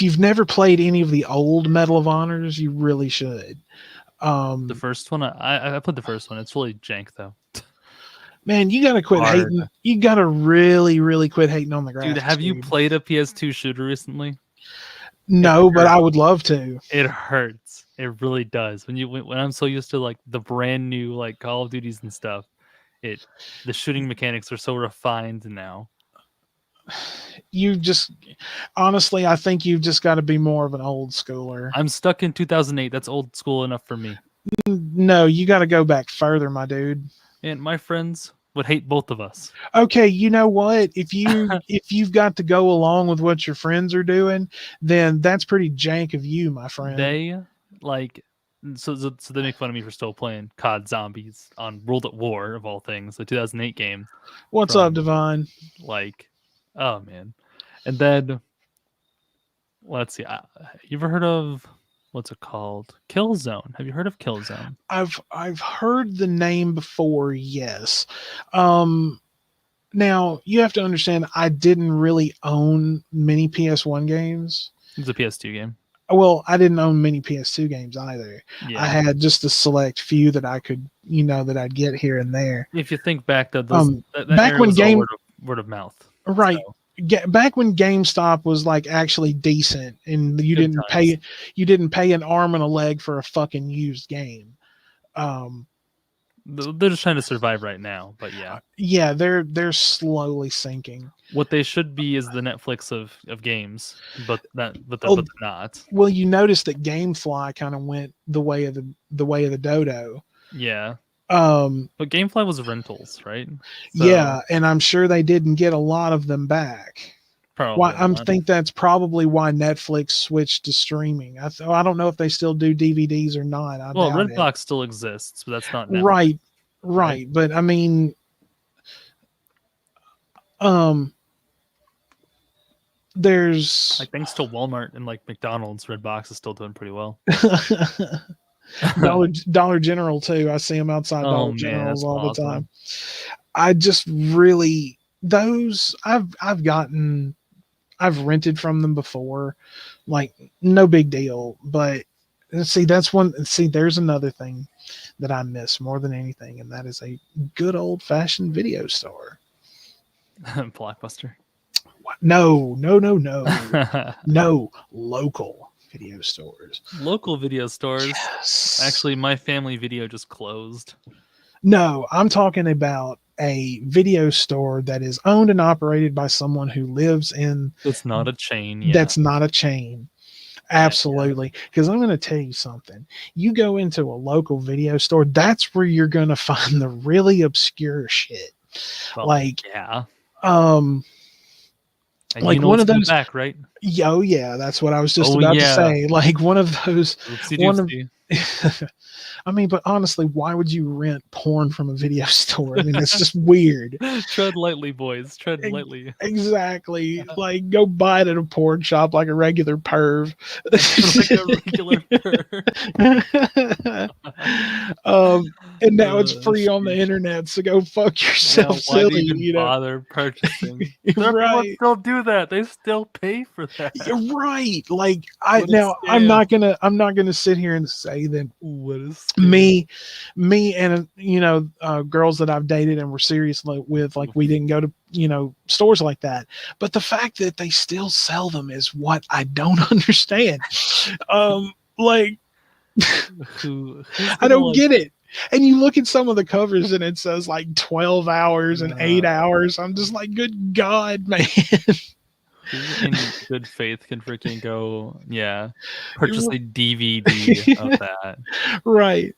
you've never played any of the old Medal of Honors, you really should. The first one, I played the first one. It's really jank though. Man, you gotta quit hating. You gotta really, really quit hating on the graphics. Dude, have you played a PS2 shooter recently? No, but I would love to. It hurts. It really does. When I'm so used to like the brand new like Call of Duties and stuff, the shooting mechanics are so refined now. Honestly, I think you've just got to be more of an old schooler. I'm stuck in 2008. That's old school enough for me. No, you got to go back further, my dude. And my friends would hate both of us. Okay, you know what? If you've got to go along with what your friends are doing, then that's pretty jank of you, my friend. They so they make fun of me for still playing COD Zombies on World at War of all things, the 2008 game. What's up, Divine? Like, oh man. And then let's see. You ever heard of what's it called? Killzone. Have you heard of Killzone? I've heard the name before, yes. Now you have to understand I didn't really own many PS1 games. It's a PS2 game. Well, I didn't own many PS2 games either. Yeah. I had just a select few that I could, that I'd get here and there. If you think back, that back when word of mouth, right? So. Back when GameStop was like actually decent, and you didn't pay an arm and a leg for a fucking used game. They're just trying to survive right now, but yeah, they're slowly sinking. What they should be is the Netflix of games, but they're not. Well, you notice that GameFly kind of went the way of the dodo. Yeah. But GameFly was rentals, right? So, yeah, and I'm sure they didn't get a lot of them back. Probably. I think that's probably why Netflix switched to streaming. I don't know if they still do DVDs or not. Redbox still exists, but that's not Netflix. Right. But I mean, there's like thanks to Walmart and like McDonald's, Redbox is still doing pretty well. Dollar General too. I see them outside Dollar Generals all the time. I just really I've rented from them before, like no big deal. But see, there's another thing that I miss more than anything, and that is a good old fashioned video store. Blockbuster. No, local video stores. Local video stores. Yes. Actually, my family video just closed. No, I'm talking about a video store that is owned and operated by someone who lives in. It's not a chain. Yeah. That's not a chain. Absolutely. Because I'm going to tell you something. You go into a local video store, that's where you're going to find the really obscure shit. Well, like, yeah. And like one of those back, right? Oh yeah, that's what I was just about to say. Like one of those I mean, but honestly, why would you rent porn from a video store? I mean, that's just weird. Tread lightly, boys. Tread Ex- lightly. Exactly. Like, go buy it at a porn shop like a regular perv. Like a regular And now it's free on the sheesh. internet, so go fuck Yeah, yourself, why do you silly, even you know? bother purchasing? There are people that Right. still do that. They still pay for that. You're right. Like What a I'm scam. not gonna sit here and say that What a scam. me and girls that I've dated and were serious with, like, we didn't go to stores like that, but the fact that they still sell them is what I don't understand. Like, Who's I gonna don't like get it. And you look at some of the covers and it says like 12 hours and 8 hours. I'm just like, good God, man. who in good faith can freaking go, purchase a DVD of that? Right.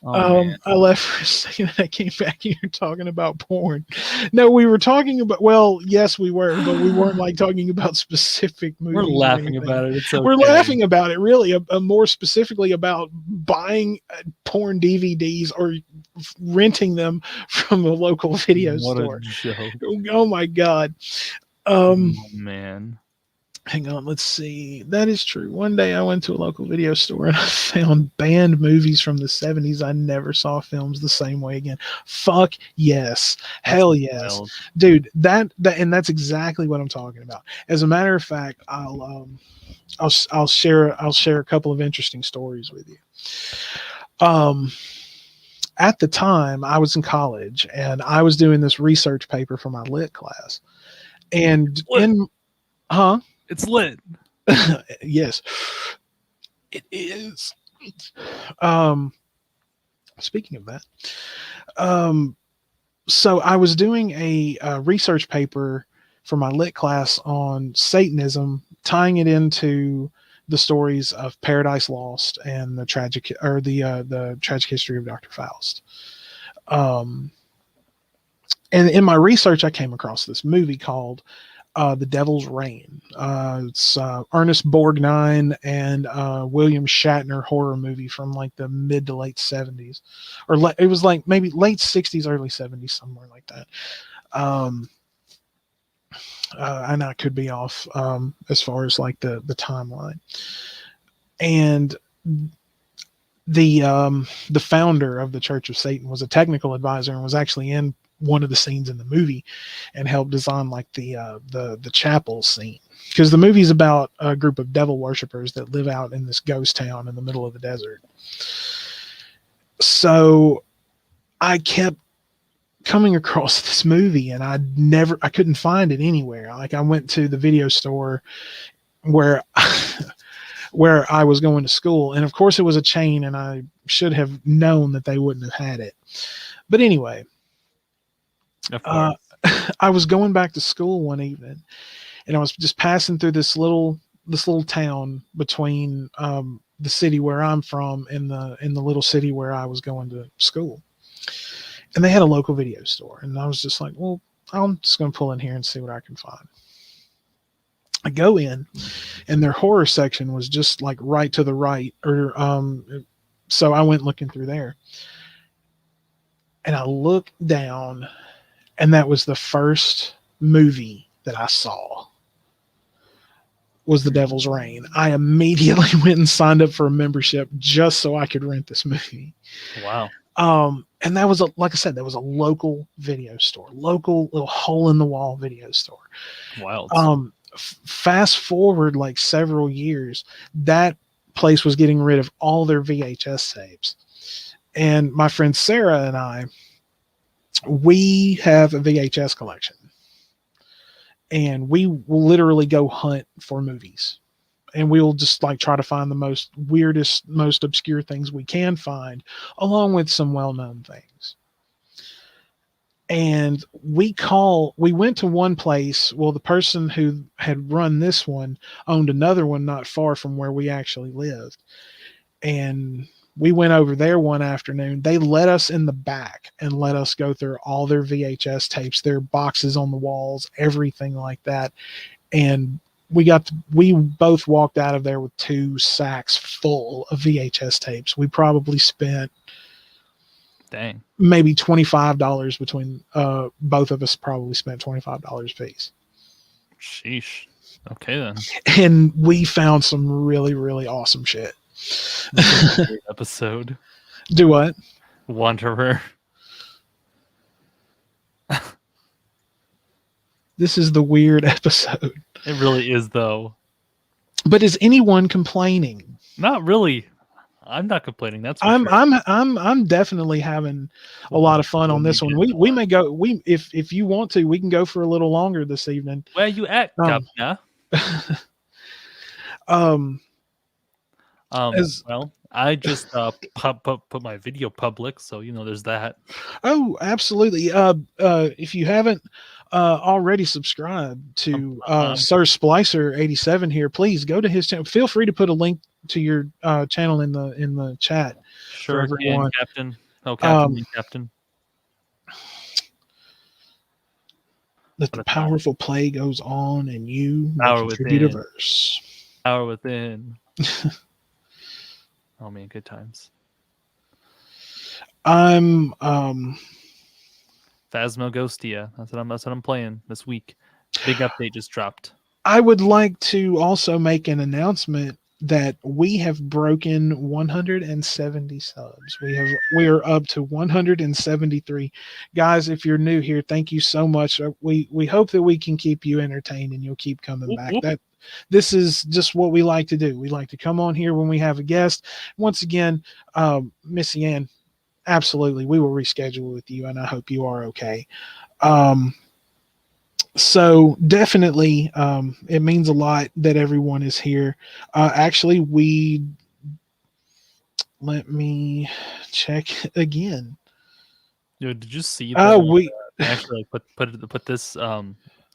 Oh man. I left for a second and I came back and you're talking about porn. No, we were talking about, well, yes, we were, but we weren't like talking about specific movies. We're or laughing anything. about it. It's okay. We're laughing about it, really. More specifically about buying porn DVDs or renting them from a local video What store. a joke. Oh my God. Oh man. Hang on, let's see. That is true. One day I went to a local video store and I found banned movies from the 70s. I never saw films the same way again. Fuck yes. Hell yes. Wild. Dude, that and that's exactly what I'm talking about. As a matter of fact, I'll share a couple of interesting stories with you. At the time I was in college and I was doing this research paper for my lit class. And It's lit. Yes, it is. Speaking of that, so I was doing a research paper for my lit class on Satanism, tying it into the stories of Paradise Lost and the tragic history of Dr. Faust. And in my research, I came across this movie called The Devil's Reign. It's Ernest Borgnine and William Shatner horror movie from like the mid to late 70s. It was like maybe late 60s, early 70s, somewhere like that. And I could be off as far as like the timeline. And the founder of the Church of Satan was a technical advisor and was actually in one of the scenes in the movie and helped design like the chapel scene, because the movie's about a group of devil worshippers that live out in this ghost town in the middle of the desert. So I kept coming across this movie and I couldn't find it anywhere. Like, I went to the video store where where I was going to school, and of course it was a chain and I should have known that they wouldn't have had it. But anyway, I was going back to school one evening and I was just passing through this little town between the city where I'm from and the little city where I was going to school. And they had a local video store. And I was just like, well, I'm just going to pull in here and see what I can find. I go in and their horror section was just like right to the right, so I went looking through there and I looked down and that was the first movie that I saw was The Devil's Reign. I immediately went and signed up for a membership just so I could rent this movie. Wow. And that was like I said, that was a local video store, local little hole in the wall video store. Wild. Fast forward like several years, that place was getting rid of all their VHS tapes. And my friend Sarah and I, we have a VHS collection. And we will literally go hunt for movies. And we'll just like try to find the most weirdest, most obscure things we can find, along with some well-known things. And we went to one place. Well, the person who had run this one owned another one not far from where we actually lived. And we went over there one afternoon. They let us in the back and let us go through all their VHS tapes, their boxes on the walls, everything like that. And we both walked out of there with 2 sacks full of VHS tapes. We probably spent Dang. maybe $25 between both of us. Probably spent $25 apiece. Sheesh. Okay then. And we found some really, really awesome shit. This is a great episode. Do what? Wanderer. This is the weird episode. It really is, though. But is anyone complaining? Not really. I'm not complaining. That's for I'm sure. I'm definitely having a lot of fun on this one. We may go. If you want to, we can go for a little longer this evening. Where you at, Governor? Well, I just put my video public, so there's that. Oh, absolutely. If you haven't already subscribed to Sir Splicer 87 here, please go to his channel. Feel free to put a link to your channel in the chat. Sure, for everyone. Captain. Oh, Captain, Captain. That the powerful play goes on, and you power contribute a verse. Power within. Oh man, good times. I'm Phasmoghostia. That's what I'm playing this week. Big update just dropped. I would like to also make an announcement that we have broken 170 subs. We are up to 173. Guys, if you're new here, thank you so much. We hope that we can keep you entertained and you'll keep coming back. This is just what we like to do. We like to come on here when we have a guest. Once again, Missy Ann, absolutely, we will reschedule with you, and I hope you are okay. So definitely, it means a lot that everyone is here. Actually, let me check again. Dude, did you see that? We actually put this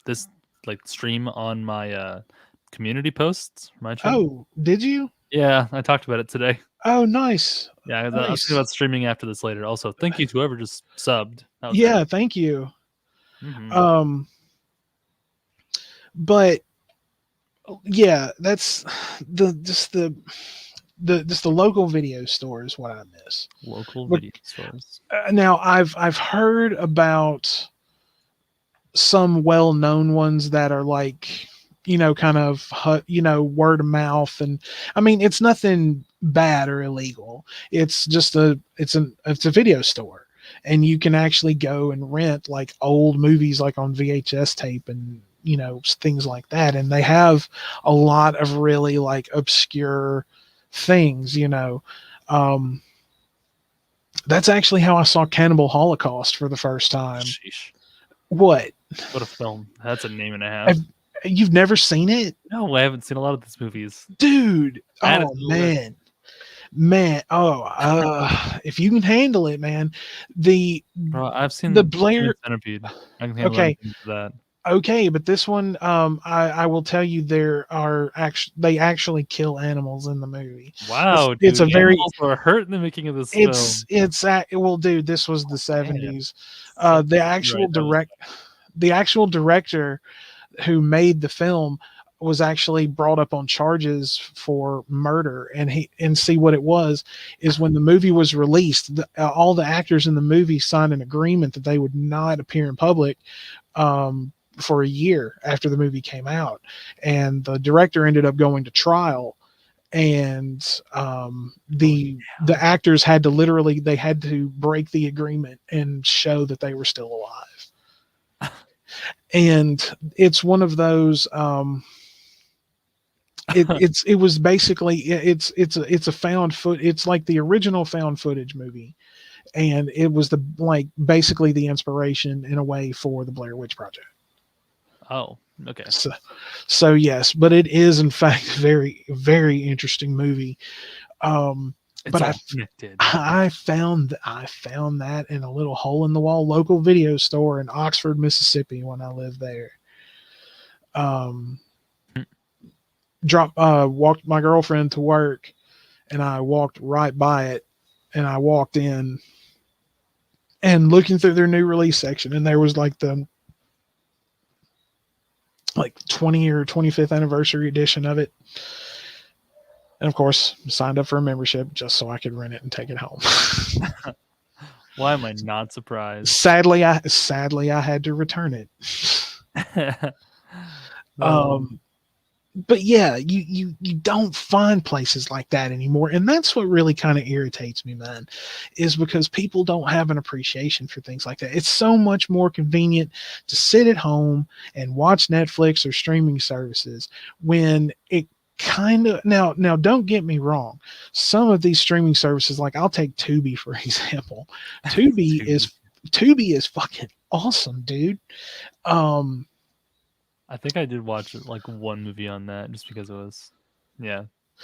this like stream on my community posts. My channel. Oh, did you? Yeah, I talked about it today. Oh, nice. Yeah, I'll talk about streaming after this later. Also, thank you to whoever just subbed. Yeah, great. Thank you. Mm-hmm. But yeah, that's the local video store is what I miss. Local video stores. Now I've heard about some well-known ones that are like, kind of, word of mouth. And I mean, it's nothing bad or illegal. It's just it's a video store, and you can actually go and rent like old movies, like on VHS tape and, things like that. And they have a lot of really like obscure things, that's actually how I saw Cannibal Holocaust for the first time. Sheesh. What a film. That's a name and a half. You've never seen it? No, I haven't seen a lot of these movies. Dude. Oh man. Oh, if you can handle it, man. Bro, I've seen the Blair Centipede. I can handle that. Okay, but this one, I will tell you, they actually kill animals in the movie. Wow, it's a very were hurt in the making of this film. Well, dude, this was the 70s. The actual director who made the film was actually brought up on charges for murder, and see what it was is when the movie was released, all the actors in the movie signed an agreement that they would not appear in public for a year after the movie came out, and the director ended up going to trial, and the actors had to break the agreement and show that they were still alive. And it's one of those it was basically it's a found foot, it's like the original found footage movie, and it was basically the inspiration in a way for the Blair Witch Project. Oh, okay. So yes, but it is in fact a very, very interesting movie. But I found that in a little hole in the wall local video store in Oxford, Mississippi when I lived there. Walked my girlfriend to work, and I walked right by it, and I walked in and looking through their new release section, and there was like like 20 or 25th anniversary edition of it. And of course, signed up for a membership just so I could rent it and take it home. Why am I not surprised? sadly, I had to return it. No. But yeah, you don't find places like that anymore, and that's what really kind of irritates me, man, is because people don't have an appreciation for things like that. It's so much more convenient to sit at home and watch Netflix or streaming services when it kind of now don't get me wrong, some of these streaming services, like I'll take Tubi for example. Tubi is fucking awesome, dude. um I think I did watch like one movie on that just because it was,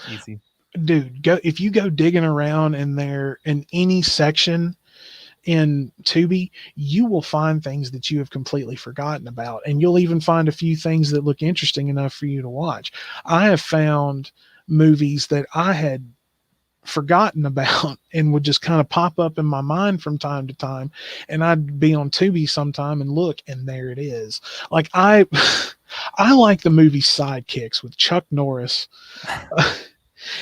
easy. Dude, go if you go digging around in there in any section in Tubi, you will find things that you have completely forgotten about, and you'll even find a few things that look interesting enough for you to watch. I have found movies that I had forgotten about and would just kind of pop up in my mind from time to time, and I'd be on Tubi sometime and look, and there it is. Like I I like the movie Sidekicks with Chuck Norris.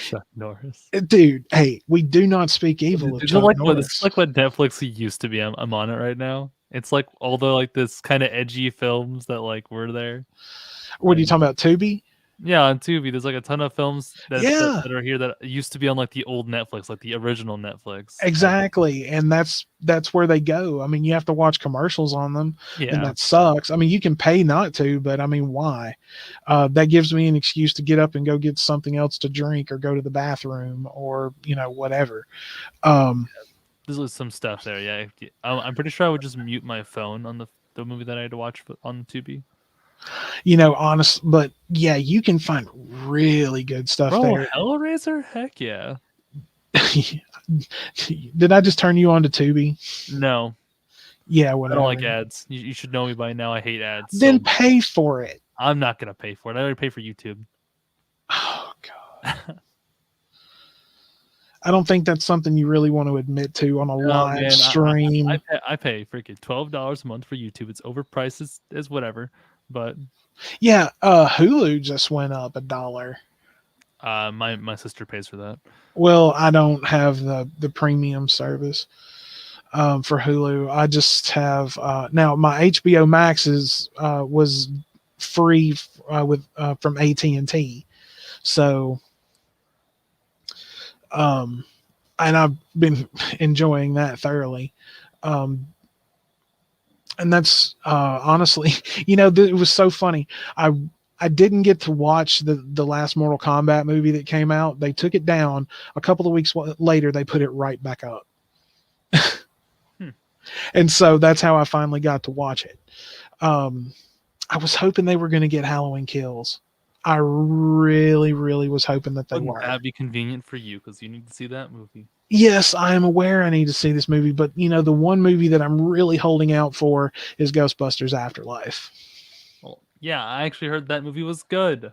Chuck Norris. Dude, hey, we do not speak evil of Is it Chuck like Norris. this is like what Netflix used to be? I'm on it right now. It's like all the like this kind of edgy films that like were there. What are you talking about, Tubi? Yeah, on Tubi, there's like a ton of films Yeah, that are here that used to be on like the old Netflix, like the original Netflix. exactly. And that's where they go. I mean, you have to watch commercials on them, and Yeah, that sucks. I mean, you can pay not to, but I mean, why? That gives me an excuse to get up and go get something else to drink or go to the bathroom or whatever. there's some stuff there. Yeah, I'm pretty sure I would just mute my phone on the movie that I had to watch on Tubi. Honest, but yeah, you can find really good stuff Bro, there. Hellraiser, heck yeah. Did I just turn you on to Tubi? No, Yeah, I whatever. don't like ads. You should know me by now. I hate ads. Then So pay for it. I'm not gonna pay for it. I already pay for YouTube. Oh god. I don't think that's something you really want to admit to on a live stream. I pay freaking $12 a month for YouTube. It's overpriced as whatever, but Yeah, Hulu just went up $1. my sister pays for that. Well, I don't have the premium service for Hulu. I just have now my HBO Max was free with from AT&T, so and I've been enjoying that thoroughly. And that's honestly, it was so funny. I didn't get to watch the last Mortal Kombat movie that came out. They took it down. A couple of weeks later, they put it right back up. And so that's how I finally got to watch it. I was hoping they were going to get Halloween Kills. I really, really was hoping that they were. That'd be convenient for you because you need to see that movie. Yes, I am aware I need to see this movie, but the one movie that I'm really holding out for is Ghostbusters Afterlife. Well, yeah, I actually heard that movie was good.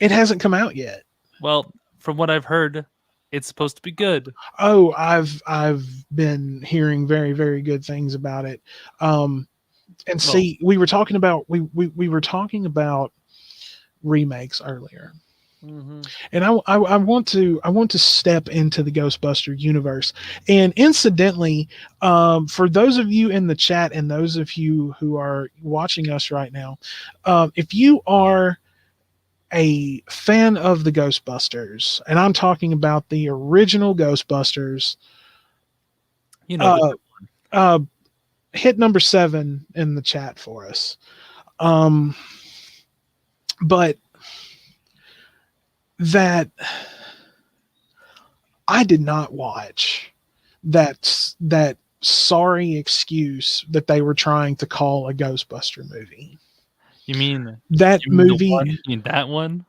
It hasn't come out yet. Well, from what I've heard, it's supposed to be good. Oh, I've been hearing very, very good things about it. And see, we were talking about we were talking about remakes earlier. Mm-hmm. And I want to step into the Ghostbuster universe. And incidentally, for those of you in the chat and those of you who are watching us right now, if you are a fan of the Ghostbusters, and I'm talking about the original Ghostbusters, hit number 7 in the chat for us. But that I did not watch that sorry excuse that they were trying to call a Ghostbuster movie. You mean that movie? You mean that one?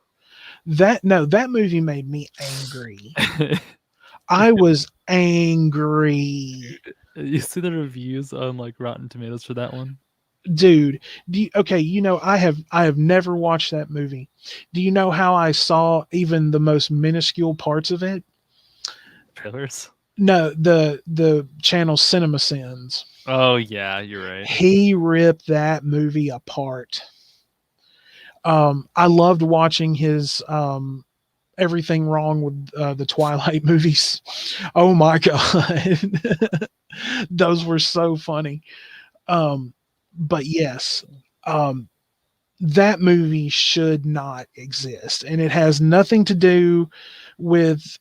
That movie made me angry. I was angry. You see the reviews on like Rotten Tomatoes for that one? Dude, I have never watched that movie. Do you know how I saw even the most minuscule parts of it? Trailers? No, the channel Cinema Sins. Oh yeah, you're right. He ripped that movie apart. I loved watching his everything wrong with the Twilight movies. Oh my god, those were so funny. But yes, um, that movie should not exist, and it has nothing to do with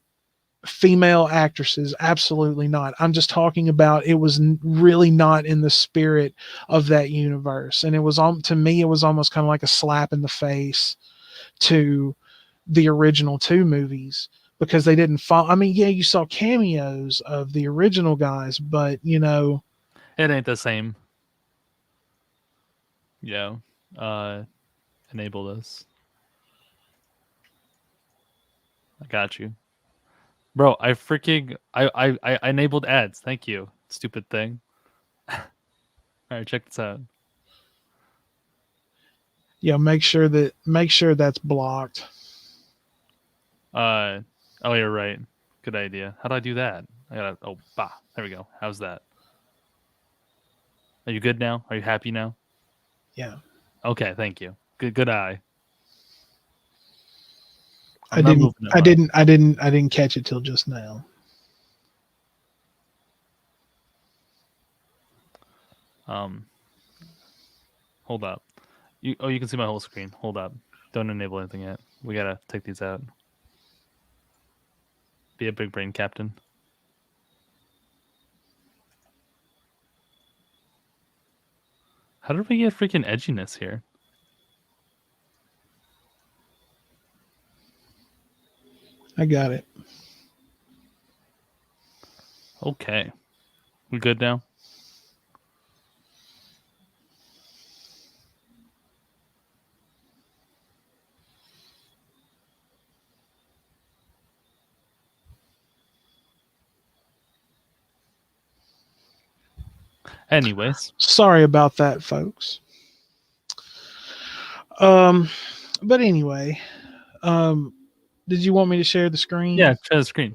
female actresses. Absolutely not. I'm just talking about it was really not in the spirit of that universe, and it was to me it was almost kind of like a slap in the face to the original two movies because they didn't follow. I mean, yeah, you saw cameos of the original guys, but It ain't the same. Yeah. Enable this. I got you. Bro, I enabled ads. Thank you. Stupid thing. All right, check this out. yeah, make sure that's blocked. Oh, you're right. Good idea. How do I do that? There we go. How's that? Are you good now? Are you happy now? Yeah. Okay, thank you. Good eye. I didn't catch it till just now. Hold up. You can see my whole screen. Hold up. Don't enable anything yet. We gotta take these out. Be a big brain captain. How did we get freaking edginess here? I got it. Okay. We good now? Anyways. Sorry about that, folks. But anyway, did you want me to share the screen? Yeah, share the screen.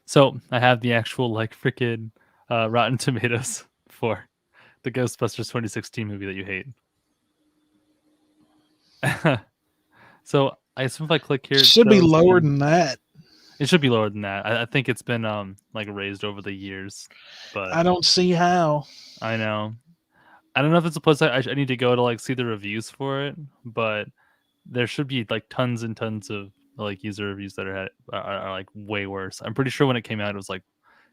So I have the actual freaking Rotten Tomatoes for the Ghostbusters 2016 movie that you hate. So I assume if I click here, it should be lower than that. It should be lower than that. I think it's been raised over the years, but I don't see how. I know. I don't know if it's a place I need to go to see the reviews for it, but there should be tons and tons of user reviews that are way worse. I'm pretty sure when it came out it was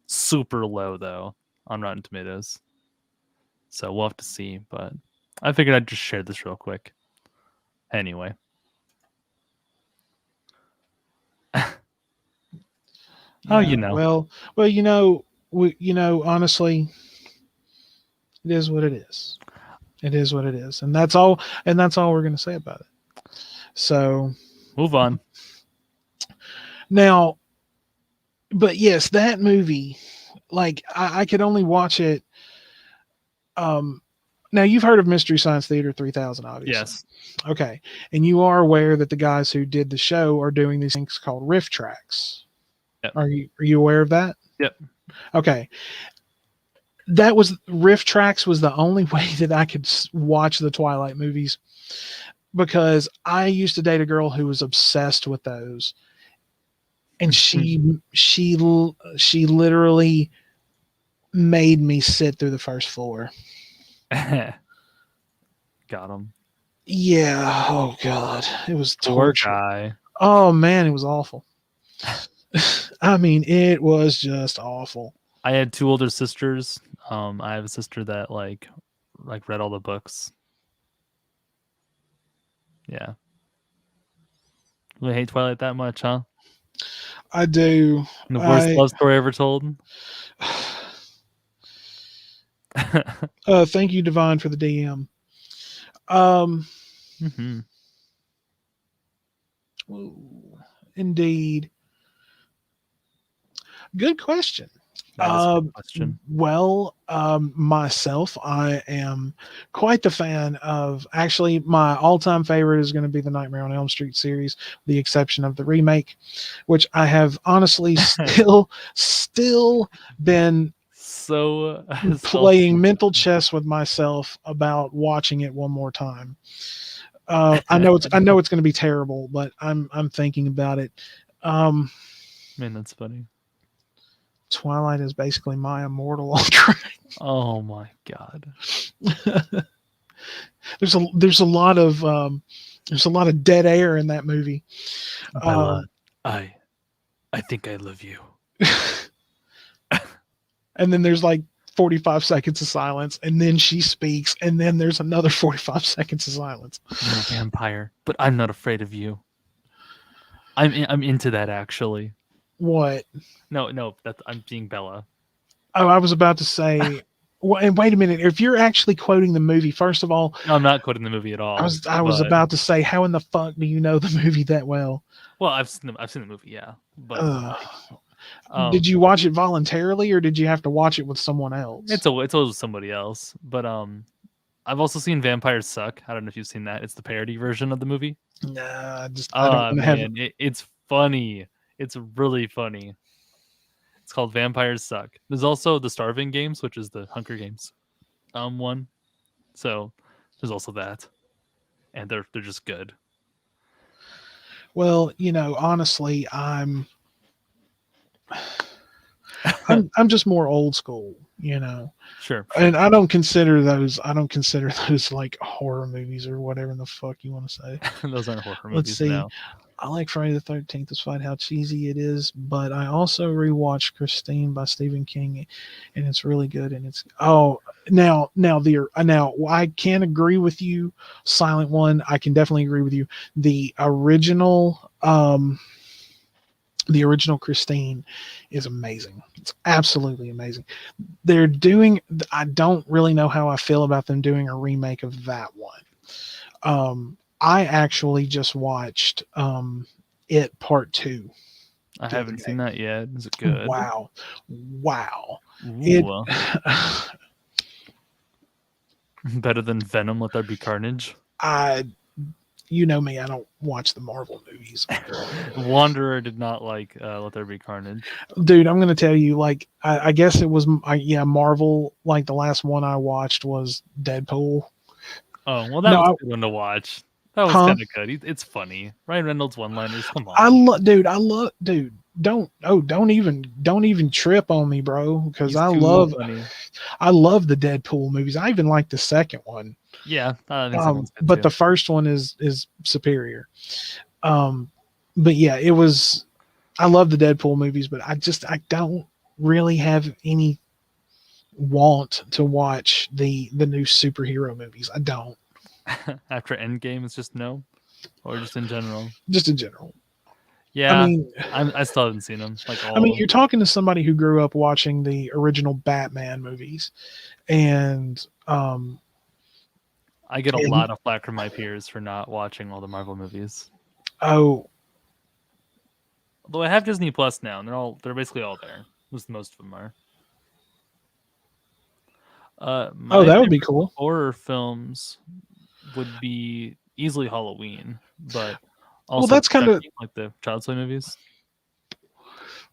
super low though on Rotten Tomatoes. So we'll have to see, but I figured I'd just share this real quick. Anyway. Yeah, well, honestly, it is what it is. It is what it is, and that's all. And that's all we're going to say about it. So, move on. Now, but yes, that movie, I could only watch it. Now you've heard of Mystery Science Theater 3000, obviously. Yes. Okay, and you are aware that the guys who did the show are doing these things called riff tracks. Yep. Are you aware of that? Yep. Okay. That was riff tracks was the only way that I could watch the Twilight movies because I used to date a girl who was obsessed with those, and she literally made me sit through the first four. Got him. Yeah. Oh God, it was torture. Poor guy. Oh man, it was awful. I mean, it was just awful. I had two older sisters. I have a sister that read all the books. Yeah. You hate Twilight that much, huh? I do. The worst love story ever told. Thank you, Divine, for the DM. Indeed. Good question. That is a good question. Well, myself, I am quite the fan of. Actually, my all-time favorite is going to be the Nightmare on Elm Street series, with the exception of the remake, which I have honestly still been playing mental chess with myself about watching it one more time. I know it's going to be terrible, but I'm thinking about it. Um, Man, that's funny. Twilight is basically my immortal on track. Oh my god. There's a lot of dead air in that movie. Bella, I think I love you. And then there's like 45 seconds of silence, and then she speaks, and then there's another 45 seconds of silence. You're a vampire, but I'm not afraid of you. I'm into that actually. What? No, I'm being Bella. Oh, I was about to say. And wait a minute. If you're actually quoting the movie, first of all, No, I'm not quoting the movie at all. I was about to say, how in the fuck do you know the movie that well? Well, I've seen the movie, yeah. But did you watch it voluntarily, or did you have to watch it with someone else? It's always somebody else. But I've also seen Vampires Suck. I don't know if you've seen that. It's the parody version of the movie. Nah, I don't have it. It's funny. It's really funny. It's called Vampires Suck. There's also the Starving Games, which is the Hunger Games one. So there's also that. And they're just good. Well, honestly, I'm just more old school, Sure. And I don't consider those like horror movies or whatever in the fuck you want to say. Those aren't horror movies. Let's see. Now. I like Friday the 13th despite how cheesy it is, but I also rewatched Christine by Stephen King, and it's really good. And it's now I can agree with you. Silent One, I can definitely agree with you. The original Christine is amazing. It's absolutely amazing. I don't really know how I feel about them doing a remake of that one. I actually just watched It Part 2. I haven't seen that yet. Is it good? Wow. Ooh. Better than Venom, Let There Be Carnage? You know me, I don't watch the Marvel movies. Wanderer did not like Let There Be Carnage. Dude, I'm going to tell you, like, I guess it was, Marvel, like the last one I watched was Deadpool. Oh, well, that was a good one to watch. That was kind of good. It's funny. Ryan Reynolds one-liners. Come on. Don't even trip on me, bro. Because I love the Deadpool movies. I even like the second one. Yeah, I think but the first one is superior. But yeah, it was. I love the Deadpool movies, but I don't really have any want to watch the new superhero movies. I don't. After Endgame, it's just no, or just in general. Just in general. Yeah, I mean, I still haven't seen them. You're talking to somebody who grew up watching the original Batman movies, and I get a lot of flack from my peers for not watching all the Marvel movies. Oh, although I have Disney Plus now, and they're basically all there. At least most of them are. That would be cool. Horror films would be easily Halloween, but also that's kind of like the Child's Play movies.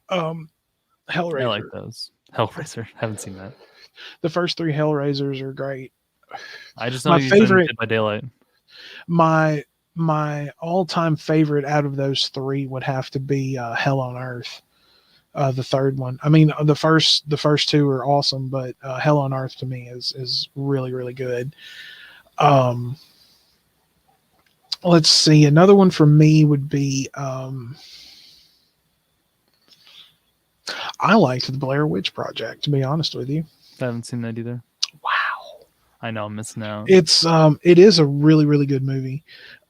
Hellraiser. I like those. Hellraiser. Haven't seen that. The first 3 Hellraisers are great. I just know my favorite Dead by Daylight. My all-time favorite out of those 3 would have to be Hell on Earth. The third one. I mean, the first 2 are awesome, but Hell on Earth to me is really, really good. Let's see. Another one for me would be I liked the Blair Witch Project, to be honest with you. I haven't seen that either. Wow. I know, I'm missing out. It is a really, really good movie.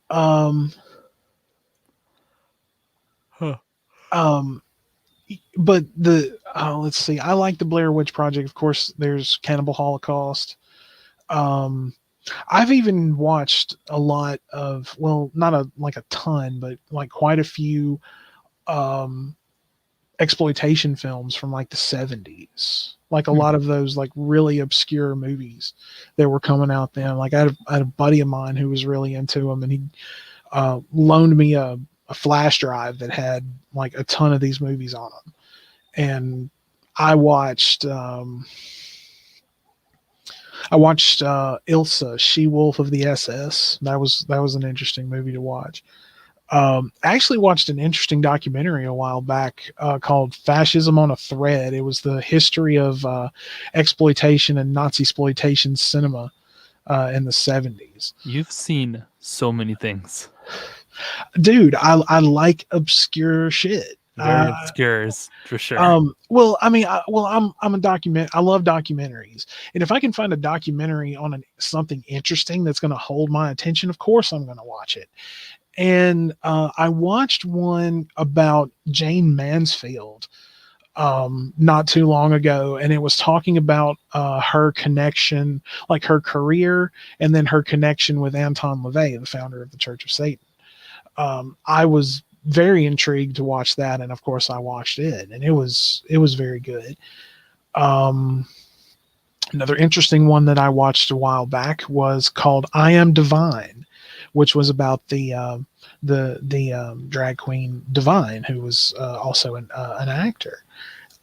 But let's see. I like the Blair Witch Project. Of course, there's Cannibal Holocaust. I've even watched a lot of, well, not a ton, but like quite a few exploitation films from like the 70s. Like a lot of those like really obscure movies that were coming out then. Like I had a buddy of mine who was really into them, and he loaned me a flash drive that had like a ton of these movies on them. And I watched I watched Ilsa, She Wolf of the SS. That was an interesting movie to watch. I actually watched an interesting documentary a while back called "Fascism on a Thread." It was the history of exploitation and Nazi exploitation cinema in the 70s. You've seen so many things. Dude, I like obscure shit. Very obscure, for sure. Well, I mean, I'm a document. I love documentaries, and if I can find a documentary on something interesting that's going to hold my attention, of course I'm going to watch it. And I watched one about Jane Mansfield not too long ago, and it was talking about her connection, like her career, and then her connection with Anton LaVey, the founder of the Church of Satan. I was very intrigued to watch that, and of course I watched it, and it was very good. Another interesting one that I watched a while back was called "I Am Divine," which was about the drag queen Divine, who was also an actor.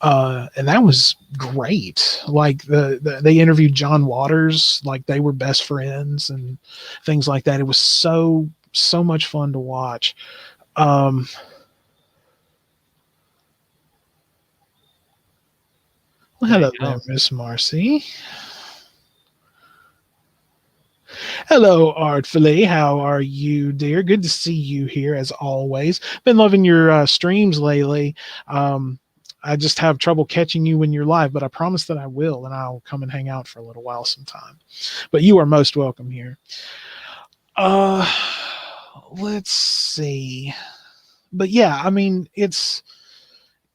And that was great. Like they interviewed John Waters, like they were best friends and things like that. It was so much fun to watch. Well, hello there, Miss Marcy. Hello, Artfully. How are you, dear? Good to see you here as always. Been loving your streams lately. I just have trouble catching you when you're live, but I promise that I will, and I'll come and hang out for a little while sometime. But you are most welcome here. Let's see. But yeah, I mean, it's,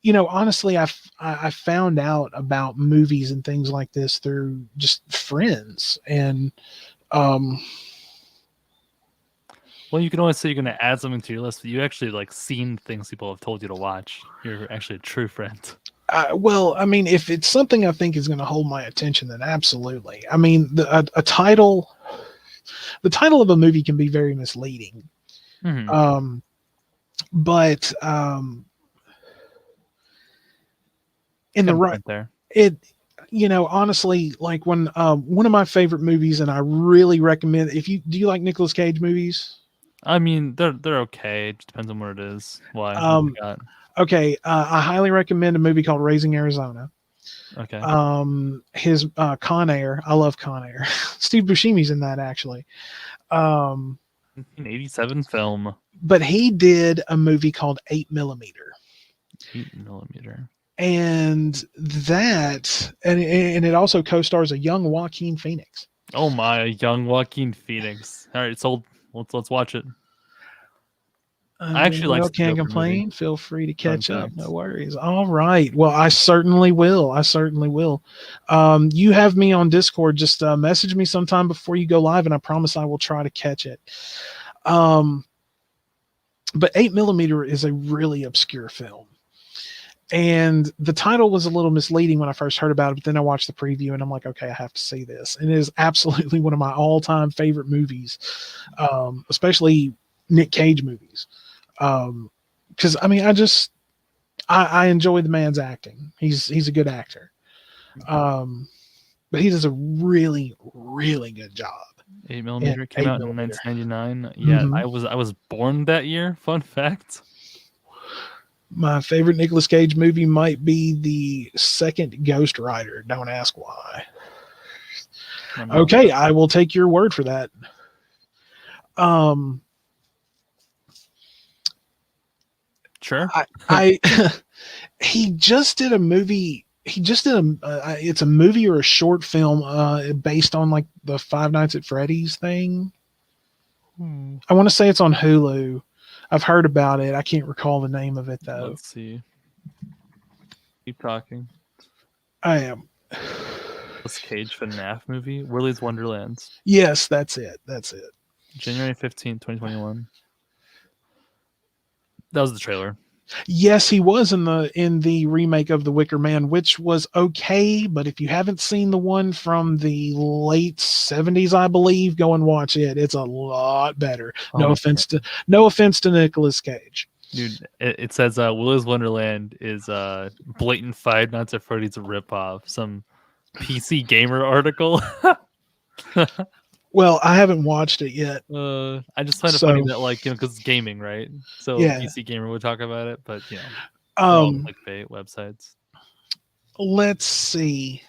honestly, I found out about movies and things like this through just friends, and well, you can always say you're going to add something to your list, but you actually seen things people have told you to watch. You're actually a true friend. Well, I mean, if it's something I think is going to hold my attention, then absolutely. I mean, the title of a movie can be very misleading. Mm-hmm. But in the right there, honestly, like when one of my favorite movies, and I really recommend, do you like Nicolas Cage movies? I mean, they're okay. It depends on what it is. Why? Okay, I highly recommend a movie called Raising Arizona. Okay. His Con Air. I love Con Air. Steve Buscemi's in that, actually. 1987 film. But he did a movie called 8mm. 8mm. And that, and it also co-stars a young Joaquin Phoenix. Oh my, young Joaquin Phoenix! All right, sold. Let's watch it. I actually can't complain. Feel free to catch up. No worries. All right. Well, I certainly will. You have me on Discord. Just message me sometime before you go live, and I promise I will try to catch it. But 8mm is a really obscure film. And the title was a little misleading when I first heard about it, but then I watched the preview and I'm like, okay, I have to see this. And it is absolutely one of my all-time favorite movies, especially Nick Cage movies. Because I mean, I enjoy the man's acting. He's a good actor. But he does a really, really good job. 8mm came out in 1999. Yeah, mm-hmm. I was born that year. Fun fact. My favorite Nicolas Cage movie might be the second Ghost Rider. Don't ask why. Okay, I will take your word for that. Sure. He just did a movie. It's a movie or a short film based on like the Five Nights at Freddy's thing. I want to say it's on Hulu. I've heard about it. I can't recall the name of it though. Let's see. Keep talking. I am. Nicolas Cage FNAF movie, Willy's Wonderland. Yes, that's it. January 15th, 2021. That was the trailer. Yes, he was in the remake of The Wicker Man, which was okay, but if you haven't seen the one from the late 70s, I believe, go and watch it. It's a lot better. No offense to Nicolas Cage. Dude, it says Willy's Wonderland is blatant Five Nights at Freddy's ripoff. Some PC Gamer article. Well, I haven't watched it yet. I just find it funny So that, like, because it's gaming, right? So yeah. PC Gamer would talk about it, but they're all Um, clickbait websites. let's see.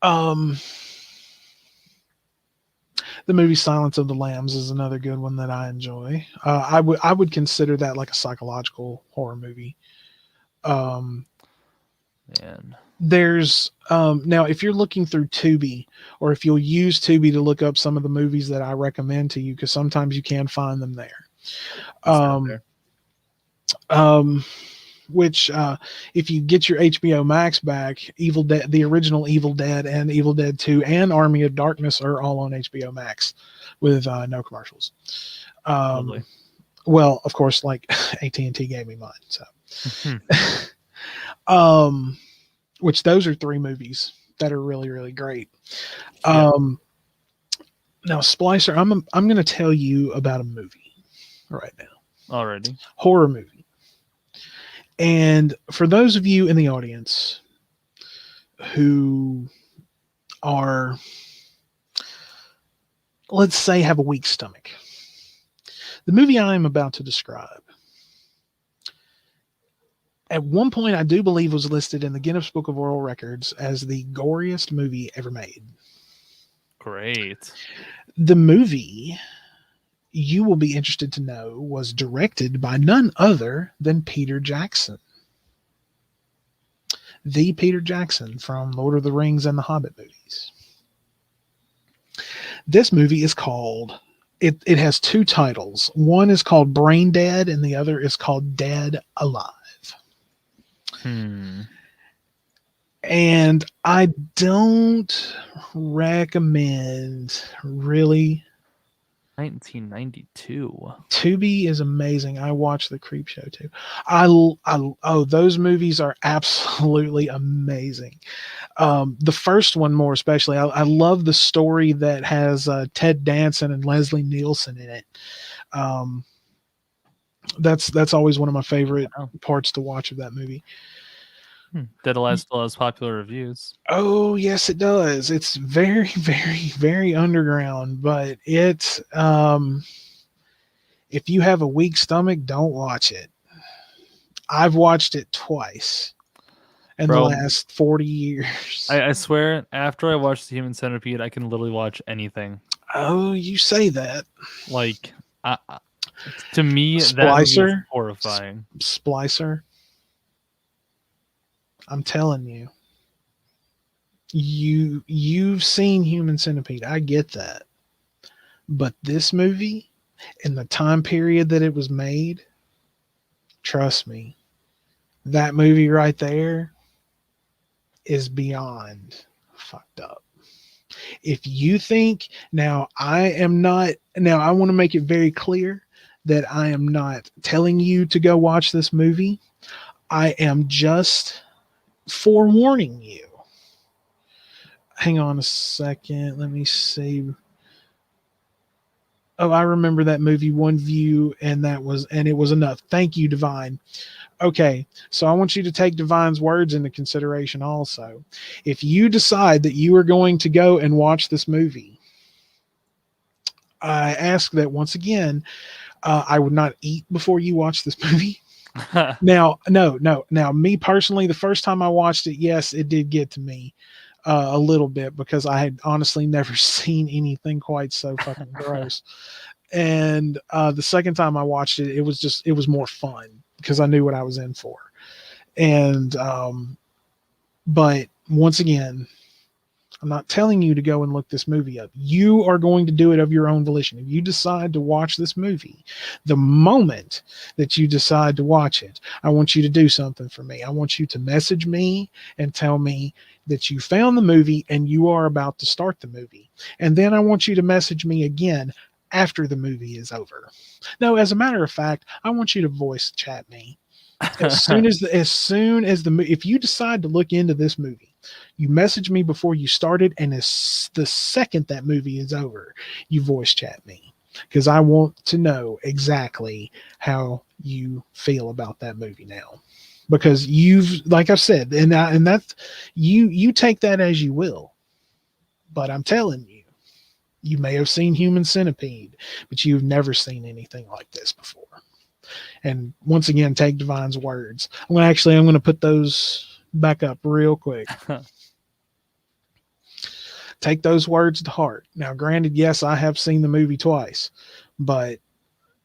Um, the movie Silence of the Lambs is another good one that I enjoy. I would consider that like a psychological horror movie. Um, Man, there's now if you're looking through Tubi, or if you'll use Tubi to look up some of the movies that I recommend to you, because sometimes you can find them there. it's not Um, there. um, which if you get your HBO Max back, Evil Dead, the original Evil Dead and Evil Dead 2 and Army of Darkness are all on HBO Max with no commercials. Lovely. Well, of course, like AT&T gave me mine. So, Mhm. um, which those are three movies that are really, really great. Yeah. Now, Splicer, I'm going to tell you about a movie right now, Already. horror movie. And for those of you in the audience who are, let's say, have a weak stomach, the movie I am about to describe, at one point, I do believe was listed in the Guinness Book of World Records as the goriest movie ever made. Great. The movie, you will be interested to know, was directed by none other than Peter Jackson. The Peter Jackson from Lord of the Rings and the Hobbit movies. This movie is called, it has two titles. One is called Brain Dead and the other is called Dead Alive. And I don't recommend really. 1992. Tubi is amazing. I watch the Creep Show too. Those movies are absolutely amazing. The first one more especially. I love the story that has Ted Danson and Leslie Nielsen in it. That's always one of my favorite parts to watch of that movie. Dead Alive still has popular reviews. Oh yes, it does. It's very, very, very underground, but it's if you have a weak stomach, don't watch it. I've watched it twice in the last 40 years. I swear, after I watch The Human Centipede, I can literally watch anything. Oh, you say that. Like, to me, that movie is horrifying. Splicer. I'm telling you. You've seen Human Centipede. I get that. But this movie, in the time period that it was made, trust me, that movie right there is beyond fucked up. If you think, I want to make it very clear that I am not telling you to go watch this movie. I am just forewarning you. Hang on a second. Let me see. Oh, I remember that movie, One View, and it was enough. Thank you, Divine. Okay, so I want you to take Divine's words into consideration also. If you decide that you are going to go and watch this movie, I ask that once again, I would not eat before you watch this movie. Now, no. Now, me personally, the first time I watched it, yes, it did get to me a little bit because I had honestly never seen anything quite so fucking gross. And the second time I watched it, it was more fun because I knew what I was in for. And but once again, I'm not telling you to go and look this movie up. You are going to do it of your own volition. If you decide to watch this movie, the moment that you decide to watch it, I want you to do something for me. I want you to message me and tell me that you found the movie and you are about to start the movie. And then I want you to message me again after the movie is over. No, as a matter of fact, I want you to voice chat me. If you decide to look into this movie, you message me before you started, and as the second that movie is over, you voice chat me because I want to know exactly how you feel about that movie now. Because like I've said, and that's you take that as you will, but I'm telling you, You may have seen Human Centipede, but you've never seen anything like this before. And once again, take Divine's words. I'm going to put those back up real quick. Take those words to heart. Now, granted, yes, I have seen the movie twice, but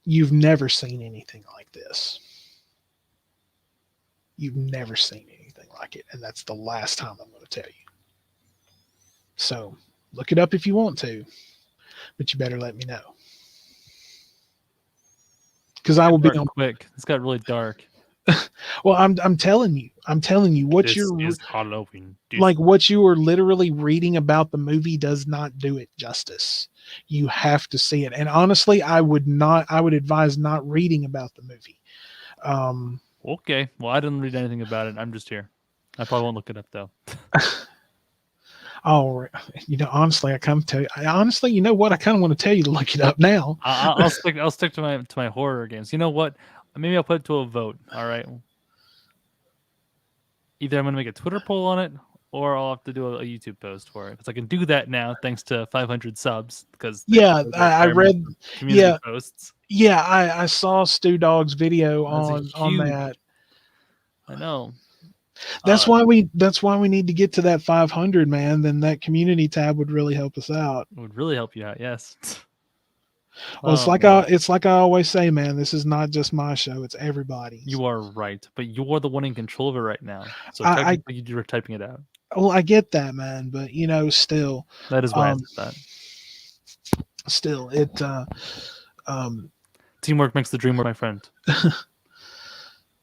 you've never seen anything like this. You've never seen anything like it, and that's the last time I'm going to tell you. So look it up if you want to, but you better let me know. Because I will be on quick. It's got really dark. Well, I'm telling you what this you're is Halloween. like what you are literally reading about the movie does not do it justice. You have to see it. And honestly, I would advise not reading about the movie. Okay. Well, I didn't read anything about it. I'm just here. I probably won't look it up though. Oh, honestly, I come to honestly, you know what? I kind of want to tell you to look it up now. I'll stick to my horror games. You know what? Maybe I'll put it to a vote. All right. Either I'm gonna make a Twitter poll on it, or I'll have to do a YouTube post for it. Because I can do that now, thanks to 500 subs. Because I read community posts. Yeah, I saw Stu Dog's video on that. I know. That's why we need to get to that 500, man. Then that community tab would really help us out. It would really help you out. Yes. Well, it's like I always say, man. This is not just my show; it's everybody's. You are right, but you're the one in control of it right now. So you were typing it out. Well, I get that, man, but still, that is why I said that. Still, it teamwork makes the dream work, my friend.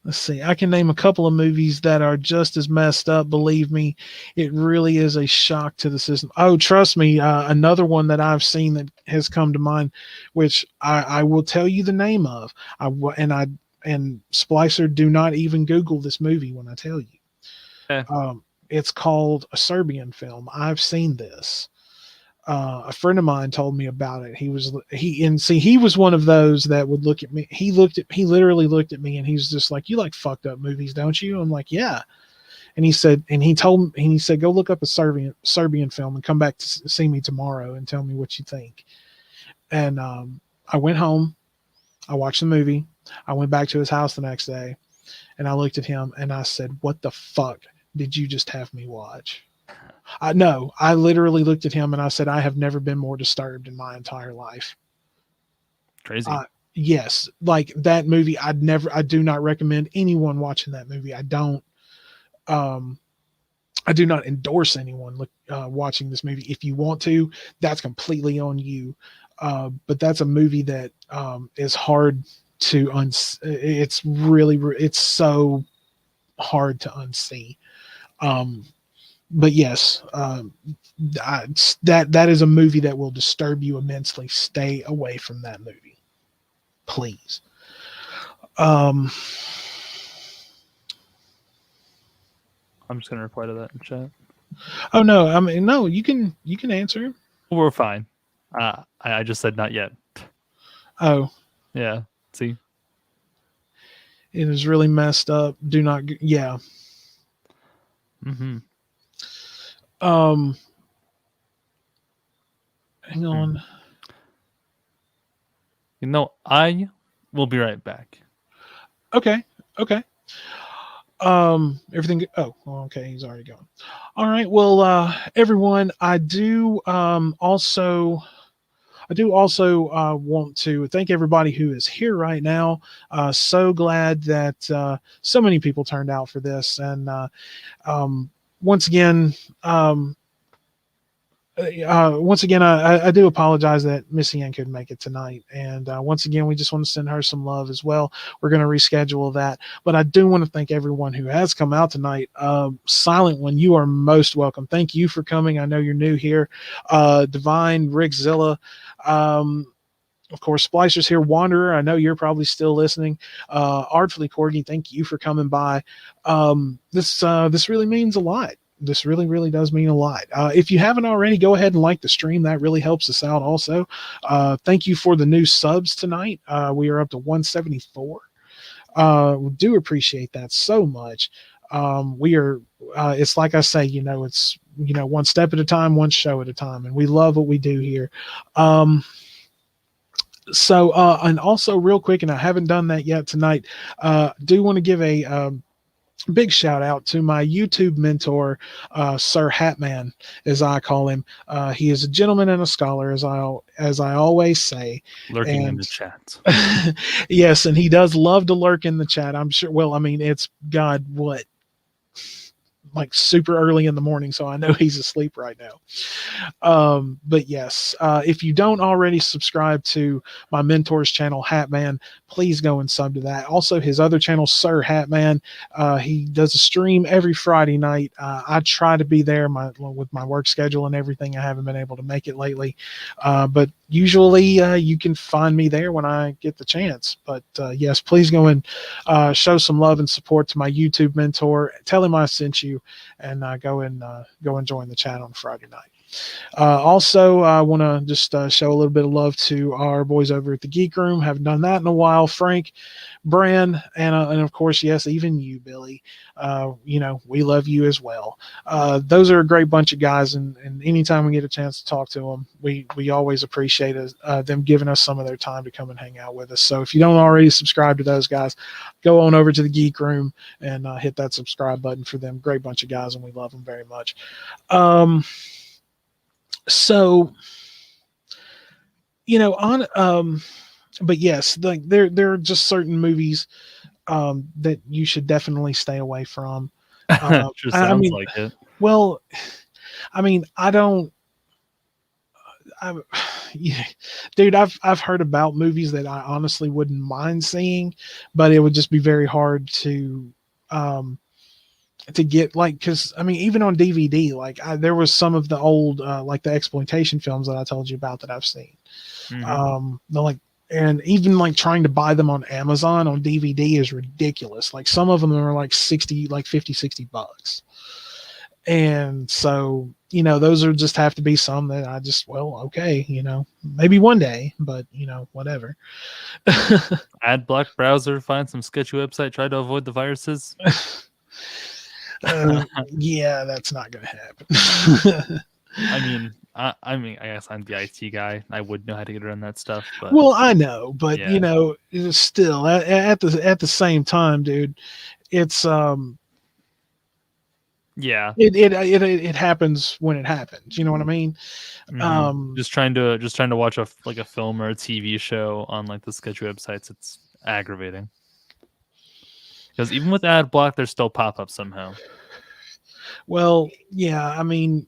Let's see. I can name a couple of movies that are just as messed up. Believe me, it really is a shock to the system. Oh, trust me. Another one that I've seen that has come to mind, which I will tell you the name of. And Splicer, do not even Google this movie when I tell you. Okay. It's called A Serbian Film. I've seen this. A friend of mine told me about it. He was one of those that would look at me. He literally looked at me and he's just like, "You like fucked up movies, don't you?" I'm like, "Yeah." And he said, "Go look up a Serbian film and come back to see me tomorrow and tell me what you think." And I went home, I watched the movie, I went back to his house the next day, and I looked at him and I said, "What the fuck did you just have me watch?" I literally looked at him and I said, "I have never been more disturbed in my entire life." Crazy. Yes. Like that movie. I do not recommend anyone watching that movie. I do not endorse anyone watching this movie. If you want to, that's completely on you. But that's a movie that is hard to it's so hard to unsee. But yes, that is a movie that will disturb you immensely. Stay away from that movie, please. I'm just gonna reply to that in chat. Oh no, I mean no, you can answer. We're fine. I just said not yet. Oh yeah. See, it is really messed up. Do not. Yeah. Mm-hmm. Hang on. I will be right back. Okay. Everything. Oh, okay. He's already gone. All right. Well, everyone, I do also want to thank everybody who is here right now. So glad that so many people turned out for this. And once again, I do apologize that Missy Ann couldn't make it tonight. And once again, we just want to send her some love as well. We're going to reschedule that. But I do want to thank everyone who has come out tonight. Silent One, you are most welcome. Thank you for coming. I know you're new here. Divine, Rickzilla, of course, Splicer's here. Wanderer, I know you're probably still listening. Artfully Corgi, thank you for coming by. This really means a lot. This really, really does mean a lot. If you haven't already, go ahead and like the stream. That really helps us out also. Thank you for the new subs tonight. We are up to 174. We do appreciate that so much. We are. It's like I say, it's one step at a time, one show at a time, and we love what we do here. And also real quick, and I haven't done that yet tonight. Do want to give a big shout out to my YouTube mentor, Sir Hatman, as I call him. He is a gentleman and a scholar, as I always say. Lurking in And the chat. yes, and he does love to lurk in the chat. I'm sure. Well, I mean, it's God, what, like super early in the morning, so I know he's asleep right now. But yes, if you don't already subscribe to my mentor's channel, Hatman, please go and sub to that. Also, his other channel, Sir Hatman, he does a stream every Friday night. I try to be there with my work schedule and everything. I haven't been able to make it lately, but usually you can find me there when I get the chance. But yes, please go and show some love and support to my YouTube mentor. Tell him I sent you, and go and join the chat on Friday night. Also, I want to just show a little bit of love to our boys over at the Geek Room. Haven't done that in a while. Frank, Bran, and of course, yes, even you, Billy. We love you as well. Those are a great bunch of guys, and anytime we get a chance to talk to them, we always appreciate them giving us some of their time to come and hang out with us. So if you don't already subscribe to those guys, go on over to the Geek Room and hit that subscribe button for them. Great bunch of guys, and we love them very much. So, but yes, there are just certain movies that you should definitely stay away from. Sure sounds like it. Well, I mean, yeah, dude, I've heard about movies that I honestly wouldn't mind seeing, but it would just be very hard to get, like, because I mean, even on DVD, like there was some of the old like the exploitation films that I told you about that I've seen. And even like trying to buy them on Amazon on DVD is ridiculous. Like some of them are like 50, $60. And so, those are just have to be some that I just, okay, maybe one day, but whatever. Add Black browser, find some sketchy website, try to avoid the viruses. Yeah, that's not going to happen. I guess I'm the IT guy. I would know how to get around that stuff. But well, I know, but yeah. It's still at the same time, dude, it's yeah, it happens when it happens. You know what I mean? Just trying to watch a film or a TV show on like the sketchy websites. It's aggravating because even with ad block, there's still pop ups somehow. Well, yeah, I mean,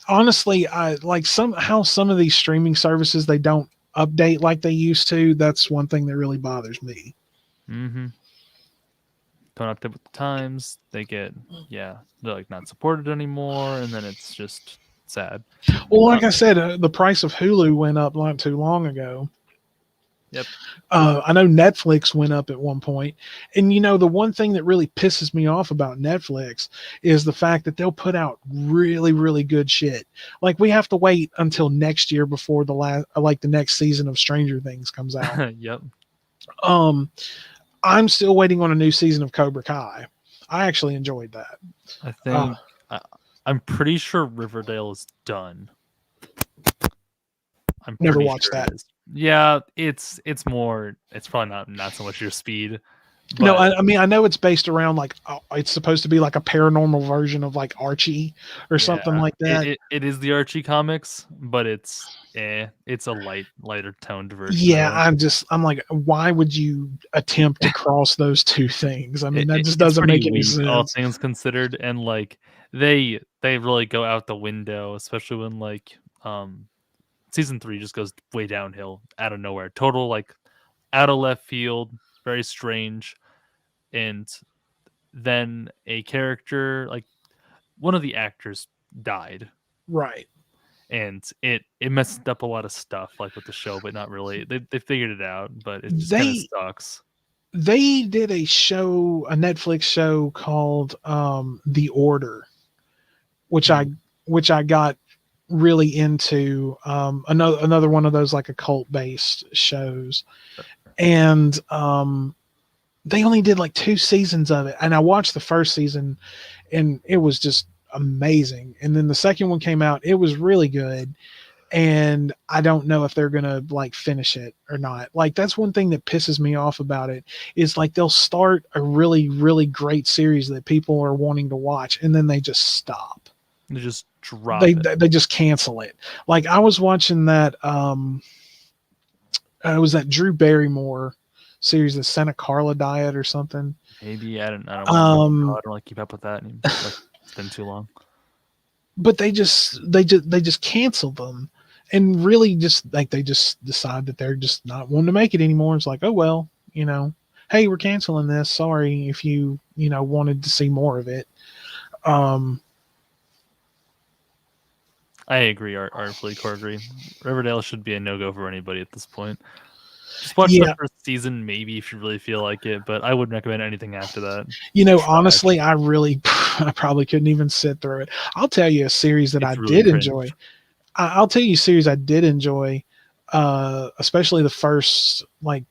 honestly, I like some of these streaming services, they don't update like they used to. That's one thing that really bothers me. Don't update with the times. They're like not supported anymore, and then it's just sad. Well, like I said, the price of Hulu went up not too long ago. Yep. I know Netflix went up at one point. And, the one thing that really pisses me off about Netflix is the fact that they'll put out really, really good shit. Like, we have to wait until next year before the next season of Stranger Things comes out. Yep. I'm still waiting on a new season of Cobra Kai. I actually enjoyed that. I think I'm pretty sure Riverdale is done. I'm never watched that. Yeah, it's probably not so much your speed. But no, I mean, I know it's based around like it's supposed to be like a paranormal version of like Archie or something like that. It is the Archie comics, but it's a lighter toned version. Yeah, I'm like, why would you attempt to cross those two things? I mean, that just doesn't make any sense. All things considered, and like they really go out the window, especially when like season 3 just goes way downhill out of nowhere. Total like out of left field, very strange. And then a character, like one of the actors died. Right. And it messed up a lot of stuff like with the show, but not really. They figured it out, but it just kind of sucks. They did a Netflix show called The Order, which I got really into, another one of those like occult based shows. And they only did like 2 seasons of it, and I watched the first season, and it was just amazing. And then the second one came out; it was really good. And I don't know if they're gonna like finish it or not. Like that's one thing that pisses me off about it is like they'll start a really really great series that people are wanting to watch, and then they just stop. They just drop They it. they just cancel it. Like I was watching that it was that Drew Barrymore series, the Santa Carla Diet or something. Maybe I don't remember. I don't like keep up with that. It's been too long. But they just cancel them, and really just like they just decide that they're just not wanting to make it anymore. It's like, oh well, hey, we're canceling this. Sorry if you wanted to see more of it. I agree. Artfully, core agree. Riverdale should be a no-go for anybody at this point. Just watch the first season, maybe, if you really feel like it, but I wouldn't recommend anything after that. Honestly, I probably couldn't even sit through it. I'll tell you a series that I did enjoy. I'll tell you a series I did enjoy, especially the first, the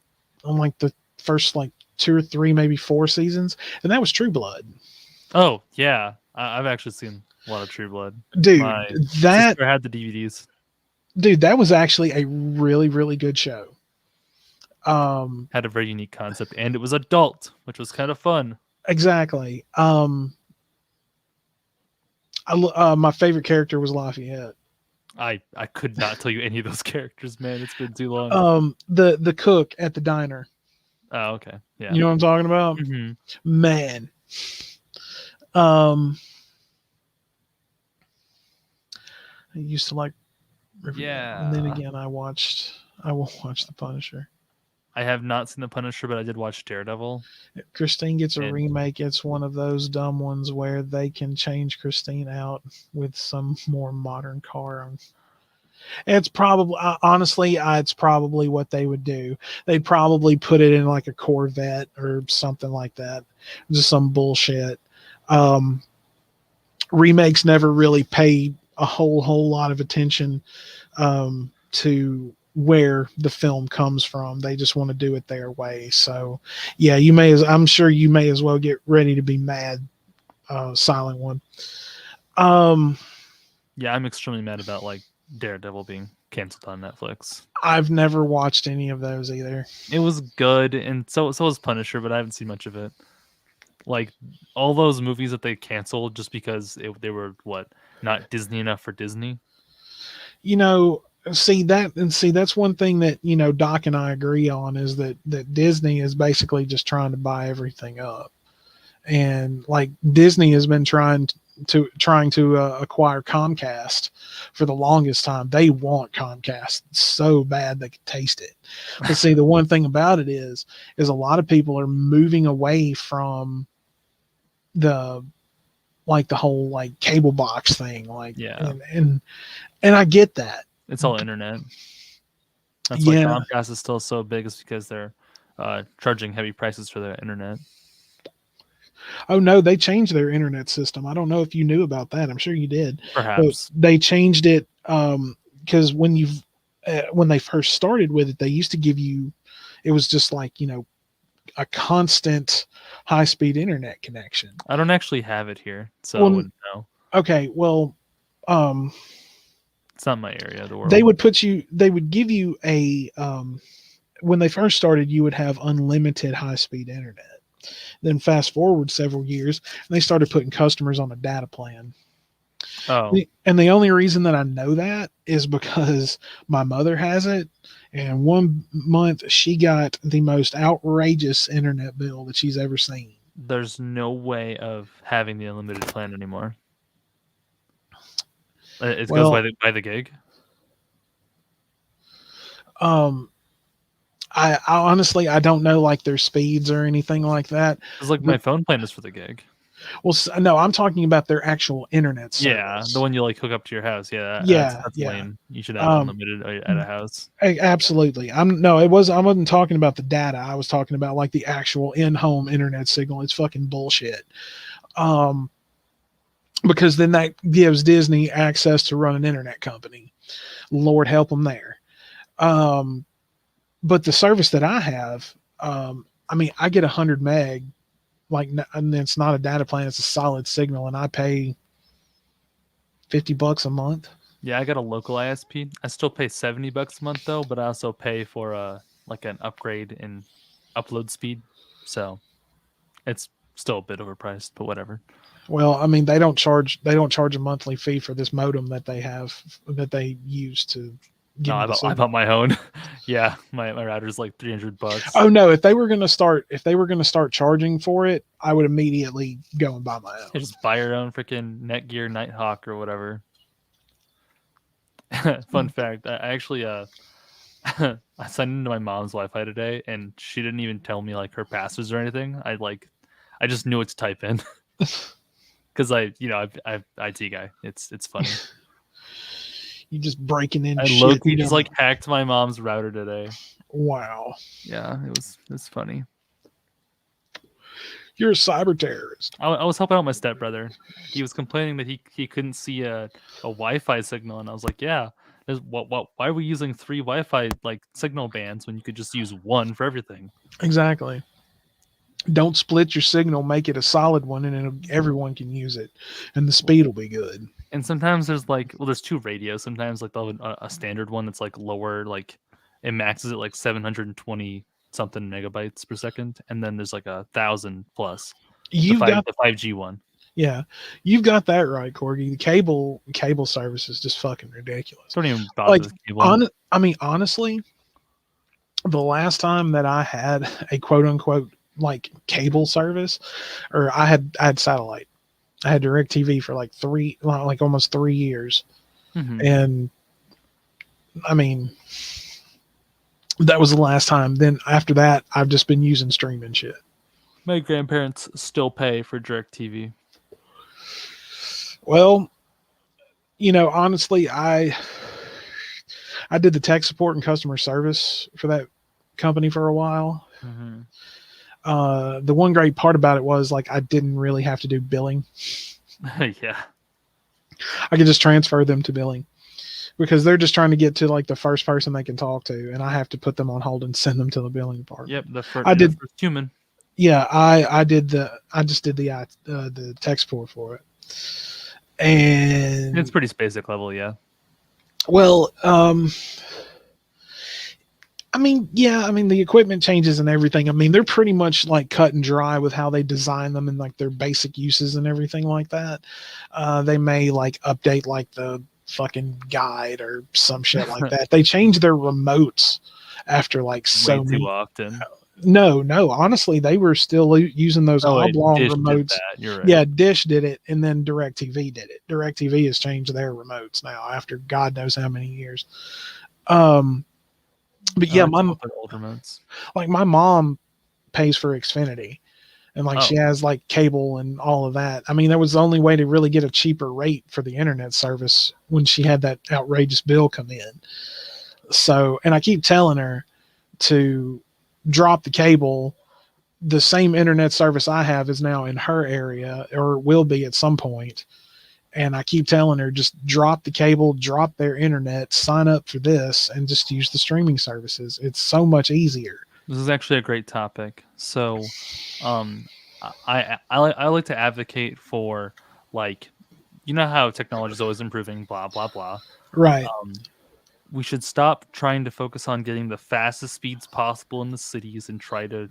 first 2 or 3, maybe 4 seasons, and that was True Blood. Oh, yeah. I've actually seen a lot of True Blood. Dude, my sister had the DVDs. Dude, that was actually a really, really good show. Had a very unique concept, and it was adult, which was kind of fun. Exactly. My favorite character was Lafayette. I could not tell you any of those characters, man. It's been too long. The cook at the diner. Oh, okay. Yeah. You know what I'm talking about? Mm-hmm. Man. I used to like Riverdale. Yeah. And then again I will watch The Punisher. I have not seen The Punisher, but I did watch Daredevil. Christine gets a remake. It's one of those dumb ones where they can change Christine out with some more modern car. It's probably, honestly, it's probably what they would do. They'd probably put it in like a Corvette or something like that. Just some bullshit. Remakes never really pay a whole lot of attention to where the film comes from. They just want to do it their way. So yeah, I'm sure you may as well get ready to be mad, Silent One. Yeah, I'm extremely mad about Daredevil being canceled on Netflix. I've never watched any of those either. It was good, and so was Punisher, but I haven't seen much of it. All those movies that they canceled just because they were not Disney enough for Disney. That's one thing that Doc and I agree on is that Disney is basically just trying to buy everything up, and Disney has been trying to acquire Comcast for the longest time. They want Comcast so bad they could taste it. But see, the one thing about it is a lot of people are moving away from the whole cable box thing. And I get that. It's all internet. That's why Comcast is still so big, is because they're charging heavy prices for their internet. Oh no, they changed their internet system. I don't know if you knew about that. I'm sure you did. Perhaps. But they changed it because when they first started with it, they used to give you, it was just a constant high-speed internet connection. I don't actually have it here, so I wouldn't know. Okay, well, it's not my area of the world. They would give you a when they first started, you would have unlimited high-speed internet. Then fast forward several years, and they started putting customers on a data plan. Oh. And the only reason that I know that is because my mother has it, and one month she got the most outrageous internet bill that she's ever seen. There's no way of having the unlimited plan anymore. It goes by the gig. I honestly, I don't know their speeds or anything like that. It's my phone plan is for the gig. Well, no, I'm talking about their actual internet service. Yeah, the one you hook up to your house. Yeah, that's lame. You should have unlimited at a house. Absolutely. I wasn't talking about the data. I was talking about the actual in-home internet signal. It's fucking bullshit. Because then that gives Disney access to run an internet company. Lord help them there. But the service that I have, I mean, I get 100 meg, like, and it's not a data plan; it's a solid signal, and I pay $50 a month. Yeah, I got a local ISP. I still pay $70 a month though, but I also pay for like an upgrade in upload speed. So it's still a bit overpriced, but whatever. Well, I mean, they don't charge a monthly fee for this modem that they have that they use to give No, me I the bought, I signal. bought my own. Yeah, my router's like $300. Oh no, if they were gonna start charging for it, I would immediately go and buy my You own. just buy your own freaking Netgear Nighthawk or whatever. Fun fact, I actually I signed into my mom's Wi-Fi today, and she didn't even tell me like her passwords or anything. I just knew what to type in because I'm IT guy. It's funny. You just breaking in I shit. low-key just like hacked my mom's router today. Wow, Yeah, it's funny. you're a cyber terrorist. I was helping out my stepbrother. He was complaining that he couldn't see a Wi-Fi signal, and I was like, yeah. Why are we using 3 Wi-Fi like signal bands when you could just use one for everything? Exactly. Don't split your signal, make it a solid one, and everyone can use it, and the speed will be good. And sometimes there's 2 radios. Sometimes like they'll have a standard one that's like lower, like it maxes at like 720 something megabytes per second, and then there's like 1,000 plus You've got the 5G one. Yeah, you've got that right, Corgi. The cable service is just fucking ridiculous. Don't even bother Like, with cable. honestly, the last time that I had a quote unquote like cable service, or I had satellite. I had DirecTV for like almost 3 years, and I mean, that was the last time. Then after that, I've just been using streaming shit. My grandparents still pay for DirecTV. Well, honestly, I did the tech support and customer service for that company for a while. The one great part about it was like I didn't really have to do billing. Yeah, I could just transfer them to billing because they're just trying to get to like the first person they can talk to, and I have to put them on hold and send them to the billing department. Yep, the first human. Yeah, I just did the tech support for it, and It's pretty basic level, yeah. Well, I mean, the equipment changes and everything. I mean, they're pretty much like cut and dry with how they design them and like their basic uses and everything like that. They may like update like the fucking guide or some shit like that. They change their remotes after like so too often. No, honestly, they were still using those oblong Dish remotes. did that. You're right. Yeah, Dish did it, and then DirecTV did it. DirecTV has changed their remotes now after God knows how many years. But yeah, my old remotes. Like my mom pays for Xfinity, and like she has like cable and all of that. I mean, that was the only way to really get a cheaper rate for the internet service when she had that outrageous bill come in. So, and I keep telling her to drop the cable. The same internet service I have is now in her area, or will be at some point. And I keep telling her, just drop the cable, drop their internet, sign up for this, and just use the streaming services. It's so much easier. This is actually a great topic. So, I like to advocate for, like, you know how technology is always improving, blah blah blah. Right. We should stop trying to focus on getting the fastest speeds possible in the cities and try to,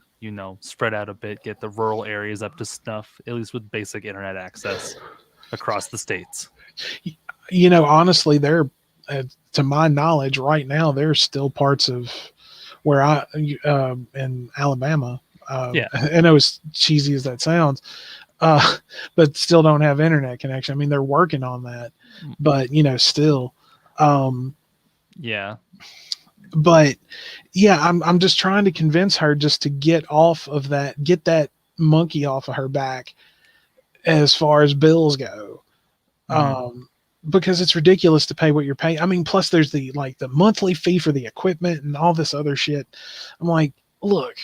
spread out a bit, get the rural areas up to snuff, at least with basic internet access across the states. Honestly, there, to my knowledge, right now, there's still parts of where in Alabama. Yeah. I know as cheesy as that sounds, but still don't have internet connection. I mean, they're working on that, but still. Yeah. But yeah, I'm just trying to convince her just to get that monkey off of her back as far as bills go. Because it's ridiculous to pay what you're paying. I mean, plus there's the monthly fee for the equipment and all this other shit. I'm like, look,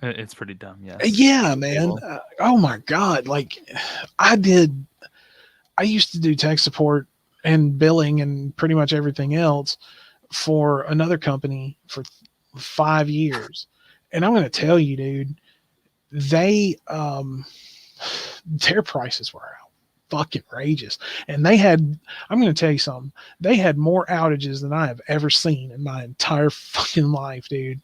it's pretty dumb. Yeah. Yeah, man. Oh my God. Like I used to do tech support and billing and pretty much everything else for another company for 5 years. And I'm going to tell you, dude, they their prices were fucking outrageous, and they had, I'm going to tell you something, they had more outages than I have ever seen in my entire fucking life, dude.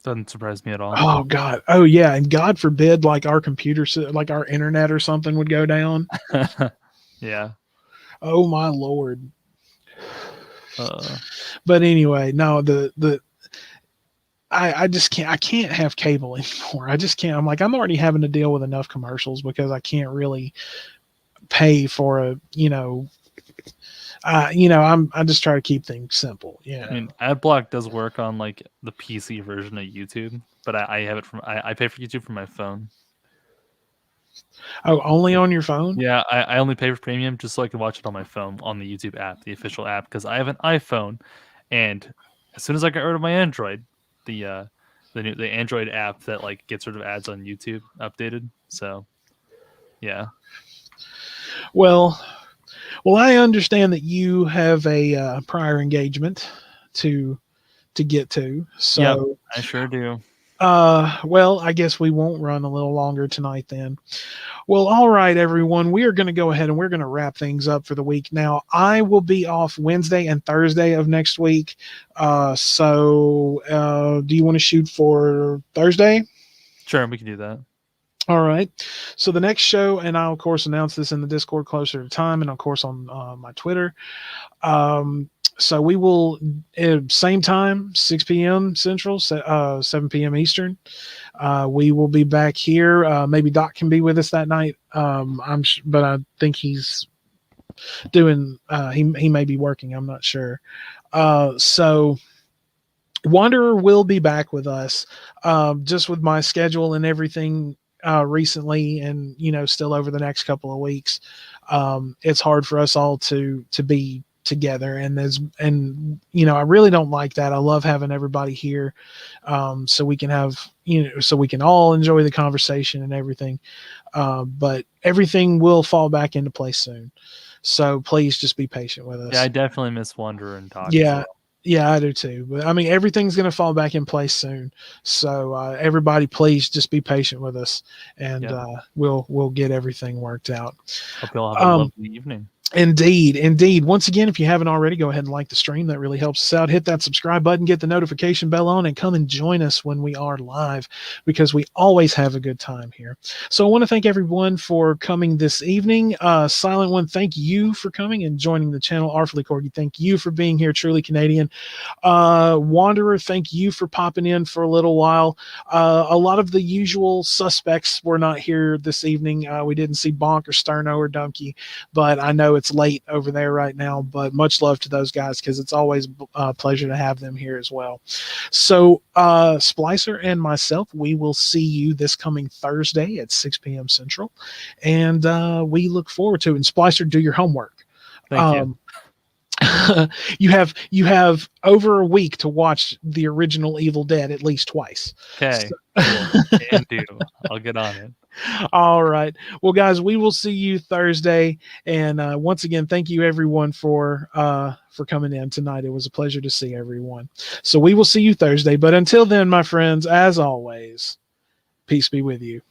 Doesn't surprise me at all. Oh god, oh yeah, and God forbid like our computer, like our internet or something would go down. Yeah. Oh my lord. Uh, But anyway, no, I just can't, I can't have cable anymore. I just can't. I'm like, I'm already having to deal with enough commercials because I can't really pay for a, I just try to keep things simple. Yeah. I mean, AdBlock does work on like the PC version of YouTube, but I have it from I pay for YouTube from my phone. Oh, only on your phone? Yeah, I only pay for premium just so I can watch it on my phone on the YouTube app, the official app, because I have an iPhone, and as soon as I got rid of my Android, the the Android app that like gets rid of ads on YouTube updated. So yeah, Well, I understand that you have a prior engagement to get to. yep, So, I sure do. well, I guess we won't run a little longer tonight then. Well, all right, everyone. We are going to go ahead and we're going to wrap things up for the week. Now, I will be off Wednesday and Thursday of next week. So, do you want to shoot for Thursday? Sure, we can do that. All right. So the next show, and I'll of course announce this in the Discord closer to time, and of course on my Twitter. So we will same time, 6 p.m. Central, 7 p.m. Eastern. We will be back here. Maybe Doc can be with us that night. But I think he's doing. He may be working. I'm not sure. So Wanderer will be back with us. Just with my schedule and everything recently, and still over the next couple of weeks, it's hard for us all to be together, and I really don't like that. I love having everybody here, so we can have so we can all enjoy the conversation and everything, but everything will fall back into place soon, so please just be patient with us. Yeah, I definitely miss Wanderer and Doc. Yeah. Yeah, I do too. But I mean, everything's going to fall back in place soon. So everybody, please just be patient with us, and we'll get everything worked out. Hope you all have a lovely evening. Indeed. Once again, if you haven't already, go ahead and like the stream. That really helps us out. Hit that subscribe button, get the notification bell on, and come and join us when we are live, because we always have a good time here. So I want to thank everyone for coming this evening. Silent One, thank you for coming and joining the channel. Artfully Corgi, thank you for being here. Truly Canadian. Wanderer, thank you for popping in for a little while. A lot of the usual suspects were not here this evening. We didn't see Bonk or Sterno or Dumpy, but I know it's late over there right now, but much love to those guys, because it's always a pleasure to have them here as well. So Splicer and myself, we will see you this coming Thursday at 6 p.m. Central, and we look forward to it. And Splicer, do your homework. Thank you. You have over a week to watch the original Evil Dead at least twice. Okay. Cool. Can do. I'll get on it. All right. Well, guys, we will see you Thursday. And once again, thank you everyone for coming in tonight. It was a pleasure to see everyone. So we will see you Thursday. But until then, my friends, as always, peace be with you.